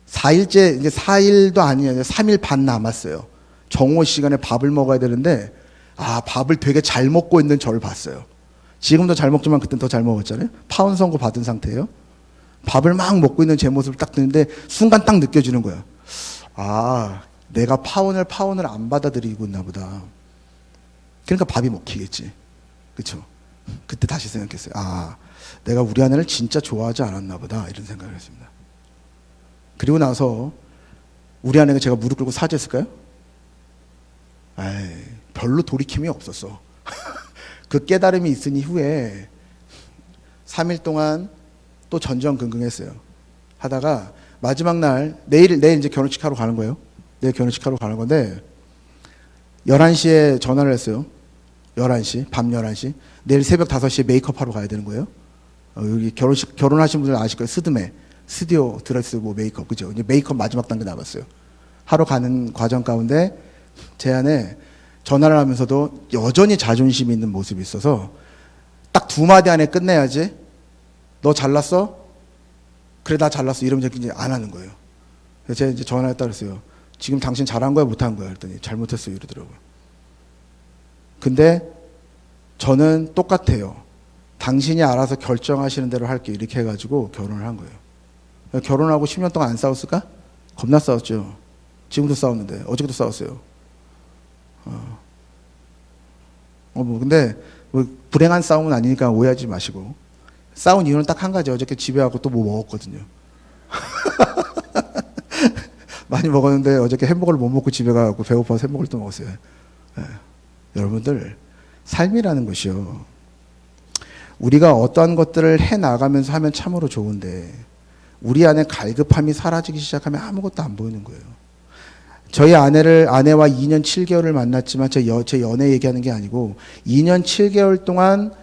4일째, 이제 4일도 아니에요. 3일 반 남았어요. 정오 시간에 밥을 먹어야 되는데 밥을 되게 잘 먹고 있는 저를 봤어요. 지금도 잘 먹지만 그때는 더 잘 먹었잖아요. 파혼 선고 받은 상태예요. 밥을 막 먹고 있는 제 모습을 딱 듣는데 순간 딱 느껴지는 거야. 내가 파혼을 안 받아들이고 있나 보다. 그러니까 밥이 먹히겠지. 그렇죠? 그때 다시 생각했어요. 내가 우리 아내를 진짜 좋아하지 않았나 보다 이런 생각을 했습니다. 그리고 나서 우리 아내가 제가 무릎 꿇고 사죄했을까요? 별로 돌이킴이 없었어. 그 깨달음이 있은 이후에 3일 동안 또 전전긍긍했어요. 하다가 마지막 날, 내일 이제 결혼식 하러 가는 거예요. 내일 결혼식 하러 가는 건데 11시에 전화를 했어요. 11시, 밤 11시. 내일 새벽 5시에 메이크업 하러 가야 되는 거예요. 여기 결혼하신 분들 아실 거예요. 스드메, 스튜디오 드레스 메이크업, 그죠? 이제 메이크업 마지막 단계 남았어요. 하러 가는 과정 가운데 제 안에 전화를 하면서도 여전히 자존심이 있는 모습이 있어서 딱 2마디 안에 끝내야지. 너 잘났어? 그래, 나 잘났어. 이러면 이제 안 하는 거예요. 그래서 제가 이제 전화했다 그랬어요. 지금 당신 잘한 거야, 못한 거야? 그랬더니 잘못했어요. 이러더라고요. 근데 저는 똑같아요. 당신이 알아서 결정하시는 대로 할게요. 이렇게 해가지고 결혼을 한 거예요. 결혼하고 10년 동안 안 싸웠을까? 겁나 싸웠죠. 지금도 싸웠는데 어저께도 싸웠어요. 근데 뭐 불행한 싸움은 아니니까 오해하지 마시고, 싸운 이유는 딱 한 가지. 어저께 집에 와서 또 뭐 먹었거든요. 많이 먹었는데 어저께 햄버거를 못 먹고 집에 가고 배고파서 햄버거를 또 먹었어요. 네. 여러분들, 삶이라는 것이요, 우리가 어떠한 것들을 해나가면서 하면 참으로 좋은데 우리 안에 갈급함이 사라지기 시작하면 아무것도 안 보이는 거예요. 저희 아내와 2년 7개월을 만났지만 제 연애 얘기하는 게 아니고 2년 7개월 동안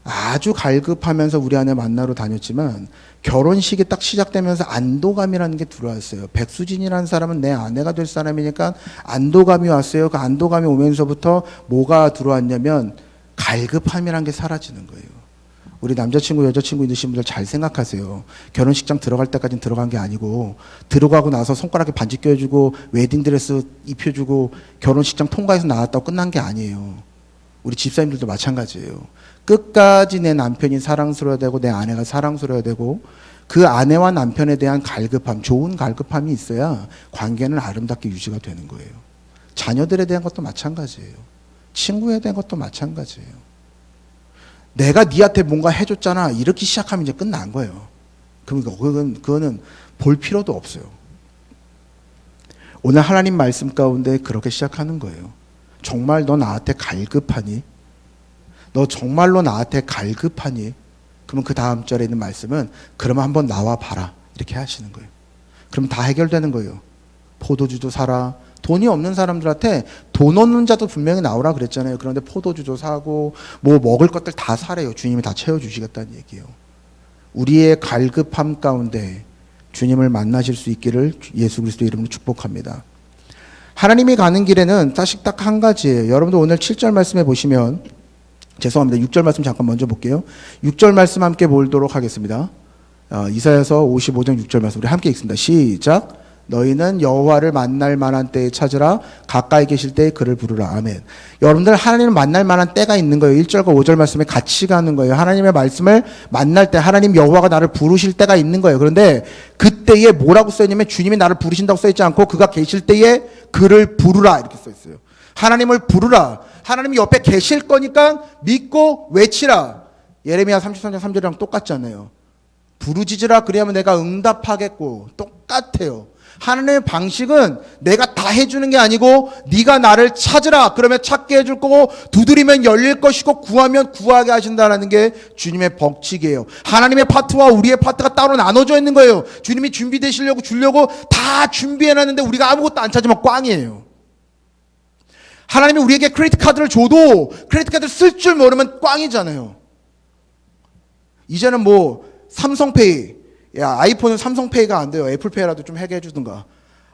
아주 갈급하면서 우리 아내 만나러 다녔지만 결혼식이 딱 시작되면서 안도감이라는 게 들어왔어요. 백수진이라는 사람은 내 아내가 될 사람이니까 안도감이 왔어요. 그 안도감이 오면서부터 뭐가 들어왔냐면 갈급함이라는 게 사라지는 거예요. 우리 남자친구 여자친구 있으신 분들 잘 생각하세요. 결혼식장 들어갈 때까지는 들어간 게 아니고 들어가고 나서 손가락에 반지 껴주고 웨딩드레스 입혀주고 결혼식장 통과해서 나왔다고 끝난 게 아니에요. 우리 집사님들도 마찬가지예요. 끝까지 내 남편이 사랑스러워야 되고 내 아내가 사랑스러워야 되고 그 아내와 남편에 대한 갈급함, 좋은 갈급함이 있어야 관계는 아름답게 유지가 되는 거예요. 자녀들에 대한 것도 마찬가지예요. 친구에 대한 것도 마찬가지예요. 내가 니한테 뭔가 해줬잖아, 이렇게 시작하면 이제 끝난 거예요. 그러니까 그거는 볼 필요도 없어요. 오늘 하나님 말씀 가운데 그렇게 시작하는 거예요. 정말 너 나한테 갈급하니? 너 정말로 나한테 갈급하니? 그러면 그 다음 절에 있는 말씀은 그러면 한번 나와 봐라, 이렇게 하시는 거예요. 그럼 다 해결되는 거예요. 포도주도 사라. 돈이 없는 사람들한테 돈 없는 자도 분명히 나오라 그랬잖아요. 그런데 포도주도 사고 뭐 먹을 것들 다 사래요. 주님이 다 채워주시겠다는 얘기예요. 우리의 갈급함 가운데 주님을 만나실 수 있기를 예수 그리스도 이름으로 축복합니다. 하나님이 가는 길에는 사실 딱 한 가지예요. 여러분들 오늘 7절 말씀에 보시면, 죄송합니다. 6절 말씀 잠깐 먼저 볼게요. 6절 말씀 함께 보도록 하겠습니다. 이사야서 55장 6절 말씀 우리 함께 읽습니다. 시작. 너희는 여호와를 만날 만한 때에 찾으라. 가까이 계실 때에 그를 부르라. 아멘. 여러분들, 하나님을 만날 만한 때가 있는 거예요. 1절과 5절 말씀에 같이 가는 거예요. 하나님의 말씀을 만날 때 하나님 여호와가 나를 부르실 때가 있는 거예요. 그런데 그때에 뭐라고 써있냐면 주님이 나를 부르신다고 써있지 않고 그가 계실 때에 그를 부르라, 이렇게 써있어요. 하나님을 부르라. 하나님이 옆에 계실 거니까 믿고 외치라. 예레미야 33장 3절이랑 똑같잖아요. 부르짖으라 그래야만 내가 응답하겠고, 똑같아요. 하나님의 방식은 내가 다 해주는 게 아니고 네가 나를 찾으라 그러면 찾게 해줄 거고, 두드리면 열릴 것이고, 구하면 구하게 하신다는 게 주님의 법칙이에요. 하나님의 파트와 우리의 파트가 따로 나눠져 있는 거예요. 주님이 준비되시려고 주려고 다 준비해놨는데 우리가 아무것도 안 찾으면 꽝이에요. 하나님이 우리에게 크레디트 카드를 줘도 크레디트 카드를 쓸 줄 모르면 꽝이잖아요. 이제는 뭐 삼성페이, 야, 아이폰은 삼성페이가 안 돼요. 애플페이라도 좀 해게 해주든가.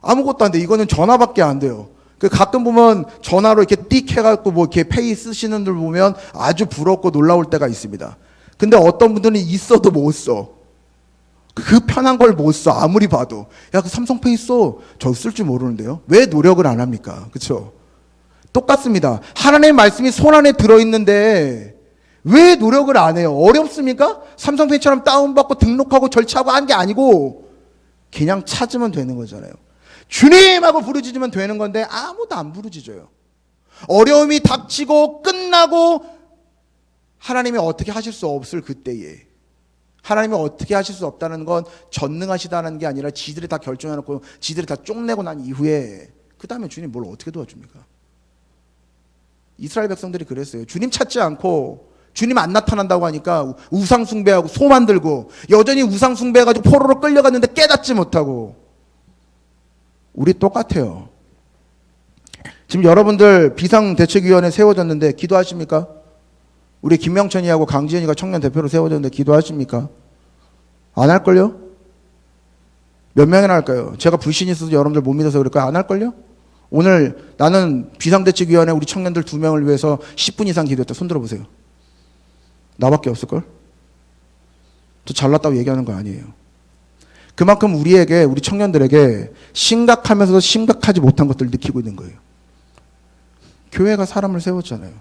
아무것도 안 돼. 이거는 전화밖에 안 돼요. 가끔 보면 전화로 이렇게 띡 해갖고 뭐 이렇게 페이 쓰시는 분들 보면 아주 부럽고 놀라울 때가 있습니다. 근데 어떤 분들은 있어도 못 써. 그 편한 걸 못 써. 아무리 봐도. 야, 그 삼성페이 써. 저 쓸 줄 모르는데요. 왜 노력을 안 합니까? 그쵸? 똑같습니다. 하나님의 말씀이 손안에 들어있는데 왜 노력을 안 해요? 어렵습니까? 삼성페이처럼 다운받고 등록하고 절차하고 한 게 아니고 그냥 찾으면 되는 거잖아요. 주님 하고 부르짖으면 되는 건데 아무도 안 부르짖어요. 어려움이 닥치고 끝나고 하나님이 어떻게 하실 수 없을 그때에, 하나님이 어떻게 하실 수 없다는 건 전능하시다는 게 아니라 지들이 다 결정해놓고 지들이 다 쪽내고 난 이후에 그 다음에 주님 뭘 어떻게 도와줍니까? 이스라엘 백성들이 그랬어요. 주님 찾지 않고 주님 안 나타난다고 하니까 우상 숭배하고 소 만들고 여전히 우상 숭배해가지고 포로로 끌려갔는데 깨닫지 못하고. 우리 똑같아요. 지금 여러분들 비상대책위원회 세워졌는데 기도하십니까? 우리 김명천이하고 강지현이가 청년 대표로 세워졌는데 기도하십니까? 안 할걸요? 몇 명이나 할까요? 제가 불신이 있어서 여러분들 못 믿어서 그럴까요? 안 할걸요? 오늘 나는 비상대책위원회 우리 청년들 2명을 위해서 10분 이상 기도했다. 손 들어보세요. 나밖에 없을걸? 저 잘났다고 얘기하는 거 아니에요. 그만큼 우리에게, 우리 청년들에게 심각하면서도 심각하지 못한 것들을 느끼고 있는 거예요. 교회가 사람을 세웠잖아요.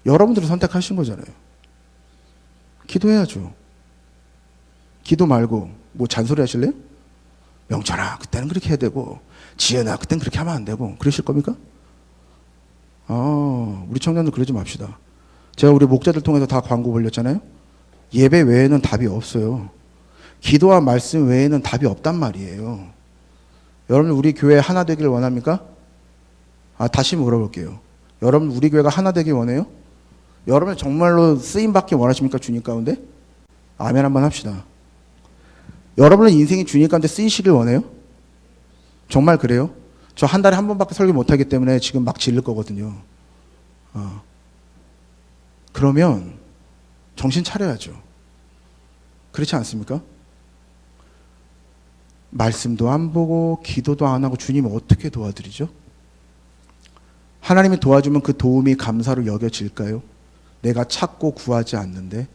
여러분들이 선택하신 거잖아요. 기도해야죠. 기도 말고 뭐 잔소리 하실래요? 명철아, 그때는 그렇게 해야 되고, 지혜나, 그때는 그렇게 하면 안 되고, 그러실 겁니까? 우리 청년들 그러지 맙시다. 제가 우리 목자들 통해서 다 광고 벌렸잖아요. 예배 외에는 답이 없어요. 기도와 말씀 외에는 답이 없단 말이에요. 여러분, 우리 교회 하나 되길 원합니까? 다시 물어볼게요. 여러분, 우리 교회가 하나 되길 원해요? 여러분 정말로 쓰임받기 원하십니까? 주님 가운데? 아멘 한번 합시다. 여러분의 인생이 주님 가운데 쓰이시길 원해요? 정말 그래요? 저 한 달에 한 번밖에 설교 못하기 때문에 지금 막 질릴 거거든요. 그러면 정신 차려야죠. 그렇지 않습니까? 말씀도 안 보고 기도도 안 하고 주님 어떻게 도와드리죠? 하나님이 도와주면 그 도움이 감사로 여겨질까요? 내가 찾고 구하지 않는데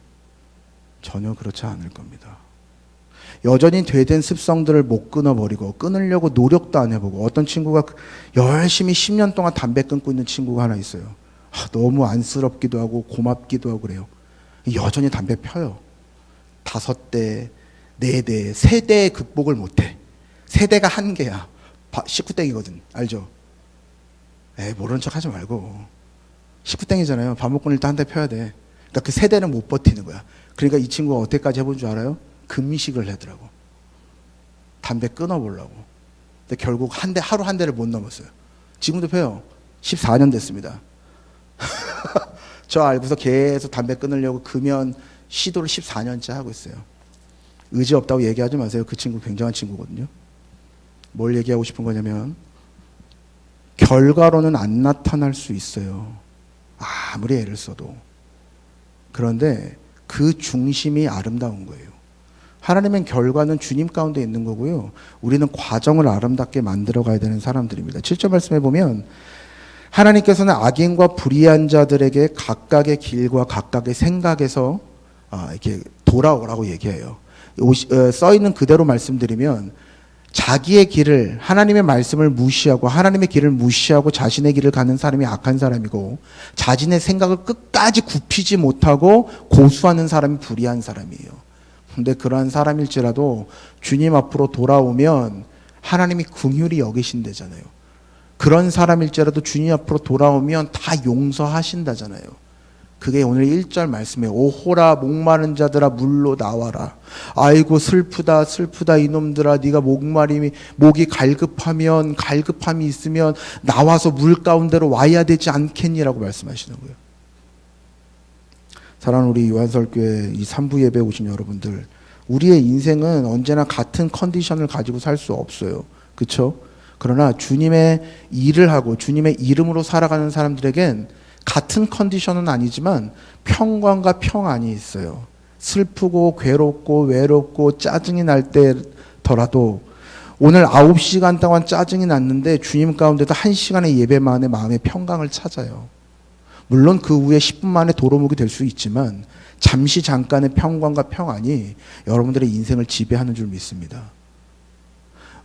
전혀 그렇지 않을 겁니다. 여전히 되된 습성들을 못 끊어버리고 끊으려고 노력도 안 해보고, 어떤 친구가 열심히 10년 동안 담배 끊고 있는 친구가 하나 있어요. 너무 안쓰럽기도 하고 고맙기도 하고 그래요. 여전히 담배 펴요. 5대, 4대, 3대의 극복을 못해. 3대가 한계야. 19땡이거든. 알죠? 모르는 척 하지 말고. 19땡이잖아요. 밥 먹고 일단 한 대 펴야 돼. 그러니까 그 3대는 못 버티는 거야. 그러니까 이 친구가 어때까지 해본 줄 알아요? 금식을 하더라고. 담배 끊어보려고. 근데 결국 하루 한 대를 못 넘었어요. 지금도 펴요. 14년 됐습니다. 저 알고서 계속 담배 끊으려고 금연 시도를 14년째 하고 있어요. 의지 없다고 얘기하지 마세요. 그 친구 굉장한 친구거든요. 뭘 얘기하고 싶은 거냐면, 결과로는 안 나타날 수 있어요. 아무리 애를 써도. 그런데 그 중심이 아름다운 거예요. 하나님의 결과는 주님 가운데 있는 거고요. 우리는 과정을 아름답게 만들어 가야 되는 사람들입니다. 7절 말씀해 보면, 하나님께서는 악인과 불의한 자들에게 각각의 길과 각각의 생각에서 이렇게 돌아오라고 얘기해요. 써 있는 그대로 말씀드리면, 자기의 길을, 하나님의 말씀을 무시하고 하나님의 길을 무시하고 자신의 길을 가는 사람이 악한 사람이고, 자신의 생각을 끝까지 굽히지 못하고 고수하는 사람이 불의한 사람이에요. 근데 그러한 사람일지라도 주님 앞으로 돌아오면 하나님이 긍휼히 여기신다잖아요. 그런 사람일지라도 주님 앞으로 돌아오면 다 용서하신다잖아요. 그게 오늘 1절 말씀이에요. 오호라 목마른 자들아 물로 나와라. 아이고 슬프다 슬프다 이놈들아, 네가 목이 갈급함이 있으면 나와서 물 가운데로 와야 되지 않겠니라고 말씀하시는 거예요. 사랑하는 우리 요한설교회 이 3부 예배 오신 여러분들, 우리의 인생은 언제나 같은 컨디션을 가지고 살 수 없어요. 그렇죠? 그러나 주님의 일을 하고 주님의 이름으로 살아가는 사람들에겐 같은 컨디션은 아니지만 평강과 평안이 있어요. 슬프고 괴롭고 외롭고 짜증이 날 때더라도, 오늘 9시간 동안 짜증이 났는데 주님 가운데도 1시간의 예배 만에 마음의 평강을 찾아요. 물론 그 후에 10분 만에 도루묵이 될 수 있지만 잠시 잠깐의 평강과 평안이 여러분들의 인생을 지배하는 줄 믿습니다.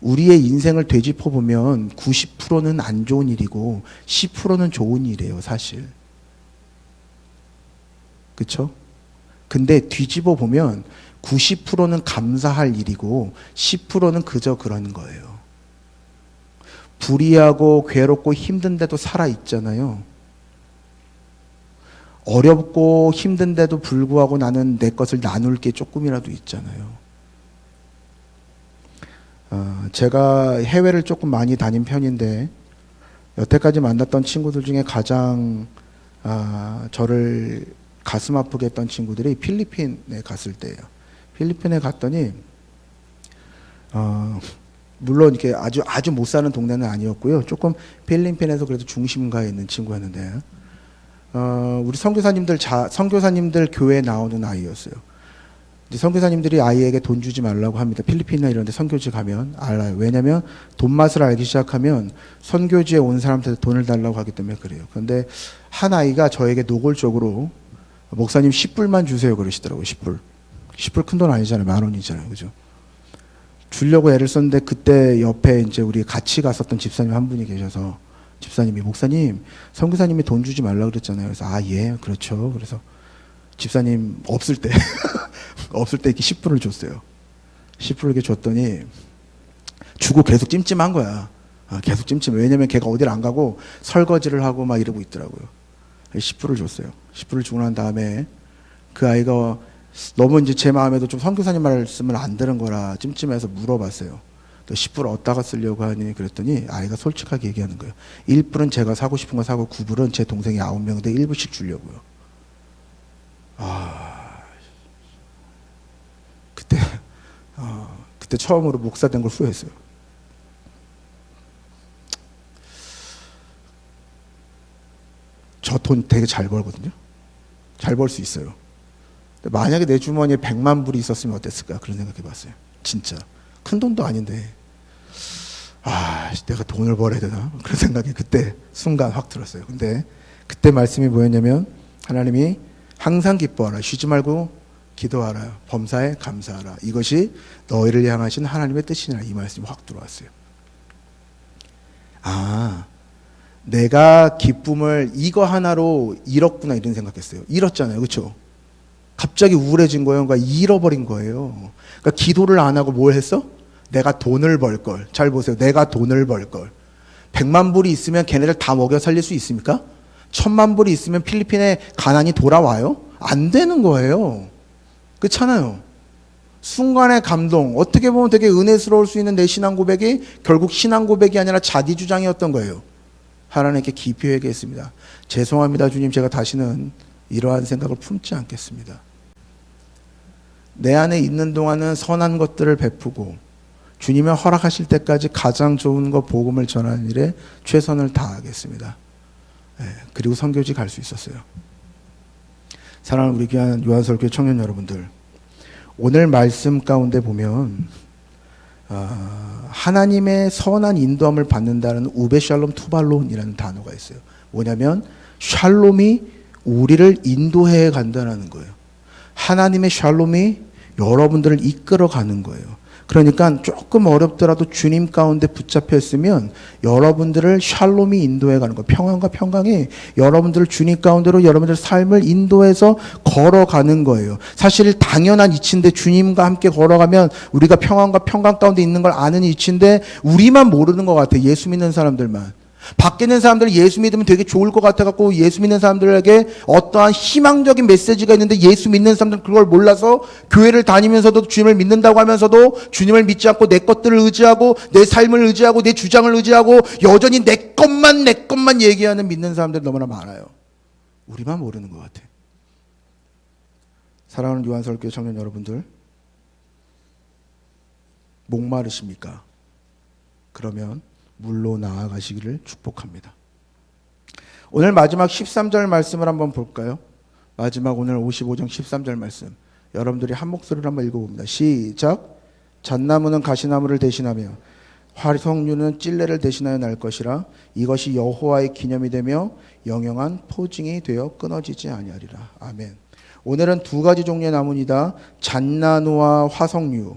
우리의 인생을 되짚어 보면 90%는 안 좋은 일이고 10%는 좋은 일이에요, 사실. 그렇죠? 근데 뒤집어 보면 90%는 감사할 일이고 10%는 그저 그런 거예요. 불의하고 괴롭고 힘든데도 살아 있잖아요. 어렵고 힘든데도 불구하고 나는 내 것을 나눌 게 조금이라도 있잖아요. 제가 해외를 조금 많이 다닌 편인데, 여태까지 만났던 친구들 중에 가장 저를 가슴 아프게 했던 친구들이 필리핀에 갔을 때예요. 필리핀에 갔더니 물론 이렇게 아주 못 사는 동네는 아니었고요. 조금 필리핀에서 그래도 중심가에 있는 친구였는데, 우리 선교사님들 교회에 나오는 아이였어요. 이제 선교사님들이 아이에게 돈 주지 말라고 합니다. 필리핀이나 이런 데 선교지 가면 알아요. 왜냐면 돈 맛을 알기 시작하면 선교지에 온 사람한테 돈을 달라고 하기 때문에 그래요. 그런데 한 아이가 저에게 노골적으로 목사님 10불만 주세요 그러시더라고요. 10불. 10불 큰 돈 아니잖아요. 10,000원이잖아요. 그죠? 주려고 애를 썼는데, 그때 옆에 이제 우리 같이 갔었던 집사님 한 분이 계셔서 집사님이, 목사님, 선교사님이 돈 주지 말라 그랬잖아요. 그래서 예, 그렇죠. 그래서 집사님 없을 때 없을 때 이렇게 10불을 줬어요. 10불을 이렇게 줬더니 주고 계속 찜찜한 거야. 계속 찜찜해. 왜냐면 걔가 어디를 안 가고 설거지를 하고 막 이러고 있더라고요. 10불을 줬어요. 10불을 주고 난 다음에 그 아이가 너무 이제 제 마음에도 좀 선교사님 말씀을 안 들은 거라 찜찜해서 물어봤어요. 너 10불 어디다가 쓰려고 하니? 그랬더니 아이가 솔직하게 얘기하는 거예요. 1불은 제가 사고 싶은 거 사고 9불은 제 동생이 9명인데 1불씩 주려고요. 그때 처음으로 목사 된 걸 후회했어요. 저 돈 되게 잘 벌거든요. 잘 벌 수 있어요. 만약에 내 주머니에 100만 불이 있었으면 어땠을까? 그런 생각해 봤어요. 진짜. 큰 돈도 아닌데. 내가 돈을 벌어야 되나? 그런 생각이 그때 순간 확 들었어요. 근데 그때 말씀이 뭐였냐면 하나님이 항상 기뻐하라. 쉬지 말고 기도하라. 범사에 감사하라. 이것이 너희를 향하신 하나님의 뜻이니라. 이 말씀이 확 들어왔어요. 내가 기쁨을 이거 하나로 잃었구나 이런 생각했어요. 잃었잖아요. 그렇죠? 갑자기 우울해진 거예요. 그러니까 잃어버린 거예요. 그러니까 기도를 안 하고 뭘 했어? 내가 돈을 벌 걸. 잘 보세요. 내가 돈을 벌 걸. 100만 불이 있으면 걔네들 다 먹여 살릴 수 있습니까? 1000만 불이 있으면 필리핀에 가난이 돌아와요? 안 되는 거예요. 그렇잖아요. 순간의 감동. 어떻게 보면 되게 은혜스러울 수 있는 내 신앙 고백이 결국 신앙 고백이 아니라 자기 주장이었던 거예요. 하나님께 깊이 회개했습니다. 죄송합니다, 주님. 제가 다시는 이러한 생각을 품지 않겠습니다. 내 안에 있는 동안은 선한 것들을 베푸고 주님이 허락하실 때까지 가장 좋은 것 복음을 전하는 일에 최선을 다하겠습니다. 그리고 선교지 갈 수 있었어요. 사랑하는 우리 귀한 요한설교 청년 여러분들, 오늘 말씀 가운데 보면 하나님의 선한 인도함을 받는다는 우베샬롬 투발론이라는 단어가 있어요. 뭐냐면 샬롬이 우리를 인도해 간다는 거예요. 하나님의 샬롬이 여러분들을 이끌어 가는 거예요. 그러니까 조금 어렵더라도 주님 가운데 붙잡혀 있으면 여러분들을 샬롬이 인도해 가는 거예요. 평안과 평강이 여러분들을 주님 가운데로 여러분들 삶을 인도해서 걸어가는 거예요. 사실 당연한 이치인데 주님과 함께 걸어가면 우리가 평안과 평강 가운데 있는 걸 아는 이치인데 우리만 모르는 것 같아요. 예수 믿는 사람들만. 밖에 있는 사람들은 예수 믿으면 되게 좋을 것 같아갖고 예수 믿는 사람들에게 어떠한 희망적인 메시지가 있는데 예수 믿는 사람들은 그걸 몰라서 교회를 다니면서도 주님을 믿는다고 하면서도 주님을 믿지 않고 내 것들을 의지하고 내 삶을 의지하고 내 주장을 의지하고 여전히 내 것만 얘기하는 믿는 사람들이 너무나 많아요. 우리만 모르는 것 같아. 사랑하는 요한설교 청년 여러분들, 목마르십니까? 그러면 물로 나아가시기를 축복합니다. 오늘 마지막 13절 말씀을 한번 볼까요? 마지막 오늘 55장 13절 말씀. 여러분들이 한 목소리로 한번 읽어봅니다. 시작. 잣나무는 가시나무를 대신하며 화석류는 찔레를 대신하여 날 것이라. 이것이 여호와의 기념이 되며 영영한 포징이 되어 끊어지지 아니하리라. 아멘. 오늘은 두 가지 종류의 나무입니다. 잣나무와 화석류.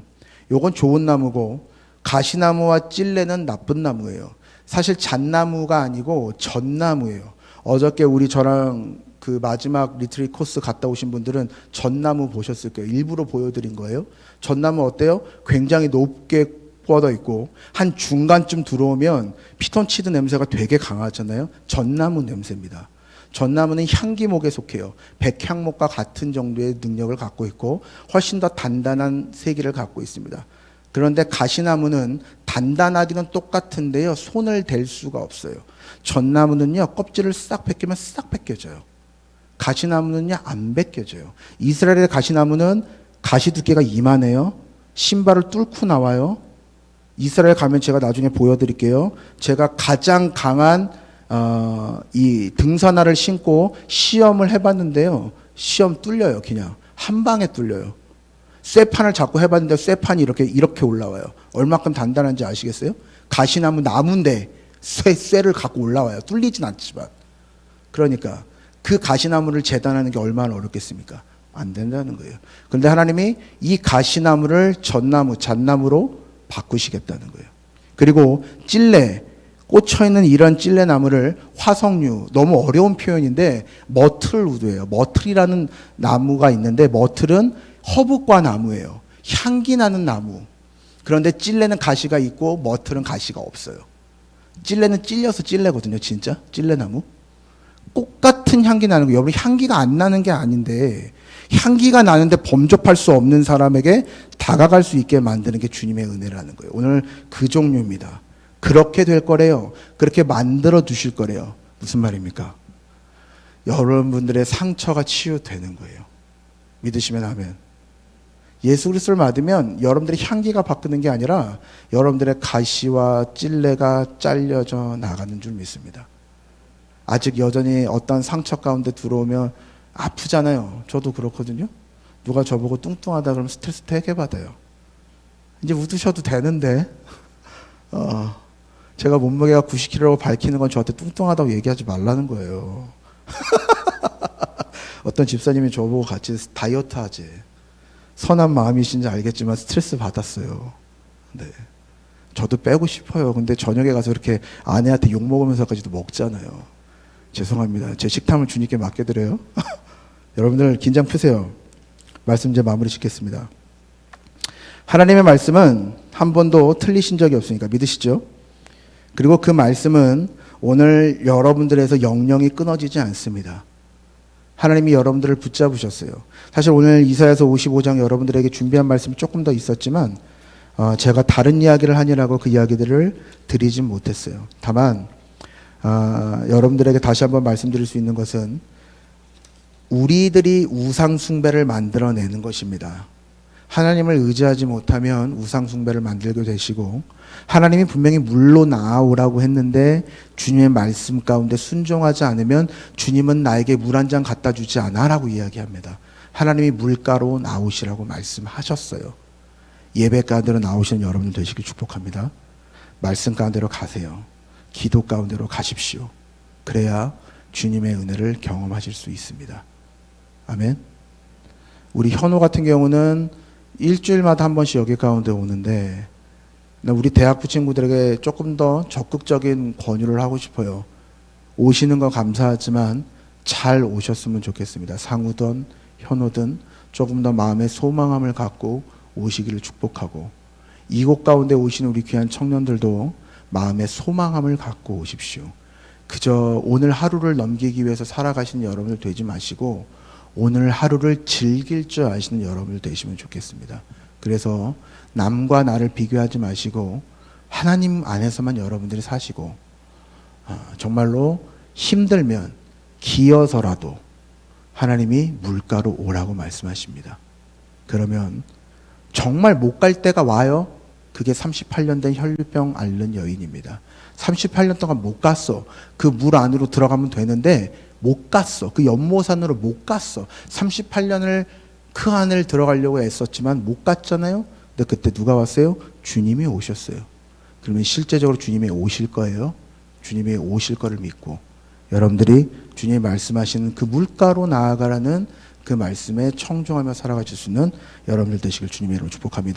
요건 좋은 나무고 가시나무와 찔레는 나쁜 나무예요. 사실 잣나무가 아니고 전나무예요. 어저께 우리 저랑 그 마지막 리트릿 코스 갔다 오신 분들은 전나무 보셨을 거예요. 일부러 보여드린 거예요. 전나무 어때요? 굉장히 높게 뻗어 있고 한 중간쯤 들어오면 피톤치드 냄새가 되게 강하잖아요. 전나무 냄새입니다. 전나무는 향기목에 속해요. 백향목과 같은 정도의 능력을 갖고 있고 훨씬 더 단단한 세기를 갖고 있습니다. 그런데 가시나무는 단단하기는 똑같은데요. 손을 댈 수가 없어요. 전나무는요. 껍질을 싹 벗기면 싹 벗겨져요. 가시나무는요. 안 벗겨져요. 이스라엘의 가시나무는 가시 두께가 이만해요. 신발을 뚫고 나와요. 이스라엘 가면 제가 나중에 보여드릴게요. 제가 가장 강한 이 등산화를 신고 시험을 해봤는데요. 시험 뚫려요. 그냥 한 방에 뚫려요. 쇠판을 잡고 해봤는데 쇠판이 이렇게 올라와요. 얼마큼 단단한지 아시겠어요? 가시나무 나무인데 쇠를 갖고 올라와요. 뚫리진 않지만. 그러니까 그 가시나무를 재단하는 게 얼마나 어렵겠습니까? 안 된다는 거예요. 그런데 하나님이 이 가시나무를 전나무, 잣나무로 바꾸시겠다는 거예요. 그리고 찔레, 꽂혀있는 이런 찔레나무를 화석류, 너무 어려운 표현인데 머틀우드예요. 머틀이라는 나무가 있는데 머틀은 허브과 나무예요. 향기 나는 나무. 그런데 찔레는 가시가 있고 머틀은 가시가 없어요. 찔레는 찔려서 찔레거든요. 진짜 찔레나무. 꽃 같은 향기 나는 거. 여러분 향기가 안 나는 게 아닌데 향기가 나는데 범접할 수 없는 사람에게 다가갈 수 있게 만드는 게 주님의 은혜라는 거예요. 오늘 그 종류입니다. 그렇게 될 거래요. 그렇게 만들어 두실 거래요. 무슨 말입니까? 여러분들의 상처가 치유되는 거예요. 믿으시면 아멘. 예수 그리스도를 받으면 여러분들의 향기가 바뀌는 게 아니라 여러분들의 가시와 찔레가 잘려져 나가는 줄 믿습니다. 아직 여전히 어떤 상처 가운데 들어오면 아프잖아요. 저도 그렇거든요. 누가 저보고 뚱뚱하다 그러면 스트레스 되게 받아요. 이제 웃으셔도 되는데 제가 몸무게가 90kg라고 밝히는 건 저한테 뚱뚱하다고 얘기하지 말라는 거예요. 어떤 집사님이 저보고 같이 다이어트 하지. 선한 마음이신지 알겠지만 스트레스 받았어요. 네. 저도 빼고 싶어요. 근데 저녁에 가서 이렇게 아내한테 욕먹으면서까지도 먹잖아요. 죄송합니다. 제 식탐을 주님께 맡겨드려요. 여러분들 긴장 푸세요. 말씀 이제 마무리 짓겠습니다. 하나님의 말씀은 한 번도 틀리신 적이 없으니까 믿으시죠? 그리고 그 말씀은 오늘 여러분들에서 영영이 끊어지지 않습니다. 하나님이 여러분들을 붙잡으셨어요. 사실 오늘 이사야서 55장 여러분들에게 준비한 말씀이 조금 더 있었지만 제가 다른 이야기를 하느라고 그 이야기들을 드리진 못했어요. 다만 여러분들에게 다시 한번 말씀드릴 수 있는 것은 우리들이 우상 숭배를 만들어내는 것입니다. 하나님을 의지하지 못하면 우상 숭배를 만들게 되시고 하나님이 분명히 물로 나아오라고 했는데 주님의 말씀 가운데 순종하지 않으면 주님은 나에게 물 한 잔 갖다 주지 않아 라고 이야기합니다. 하나님이 물가로 나오시라고 말씀하셨어요. 예배 가운데로 나오시는 여러분들 되시길 축복합니다. 말씀 가운데로 가세요. 기도 가운데로 가십시오. 그래야 주님의 은혜를 경험하실 수 있습니다. 아멘. 우리 현호 같은 경우는 일주일마다 한 번씩 여기 가운데 오는데 우리 대학부 친구들에게 조금 더 적극적인 권유를 하고 싶어요. 오시는 건 감사하지만 잘 오셨으면 좋겠습니다. 상우든 현호든 조금 더 마음의 소망함을 갖고 오시기를 축복하고 이곳 가운데 오시는 우리 귀한 청년들도 마음의 소망함을 갖고 오십시오. 그저 오늘 하루를 넘기기 위해서 살아가시는 여러분들 되지 마시고 오늘 하루를 즐길 줄 아시는 여러분들 되시면 좋겠습니다. 그래서 남과 나를 비교하지 마시고 하나님 안에서만 여러분들이 사시고 정말로 힘들면 기어서라도 하나님이 물가로 오라고 말씀하십니다. 그러면 정말 못 갈 때가 와요. 그게 38년 된 혈류병 앓는 여인입니다. 38년 동안 못 갔어. 그 물 안으로 들어가면 되는데 못 갔어. 그 연모산으로 못 갔어. 38년을 그 안을 들어가려고 애썼지만 못 갔잖아요. 근데 그때 누가 왔어요? 주님이 오셨어요. 그러면 실제적으로 주님이 오실 거예요. 주님이 오실 거를 믿고 여러분들이 주님이 말씀하시는 그 물가로 나아가라는 그 말씀에 청종하며 살아가실 수 있는 여러분들 되시길 주님의 이름으로 축복합니다.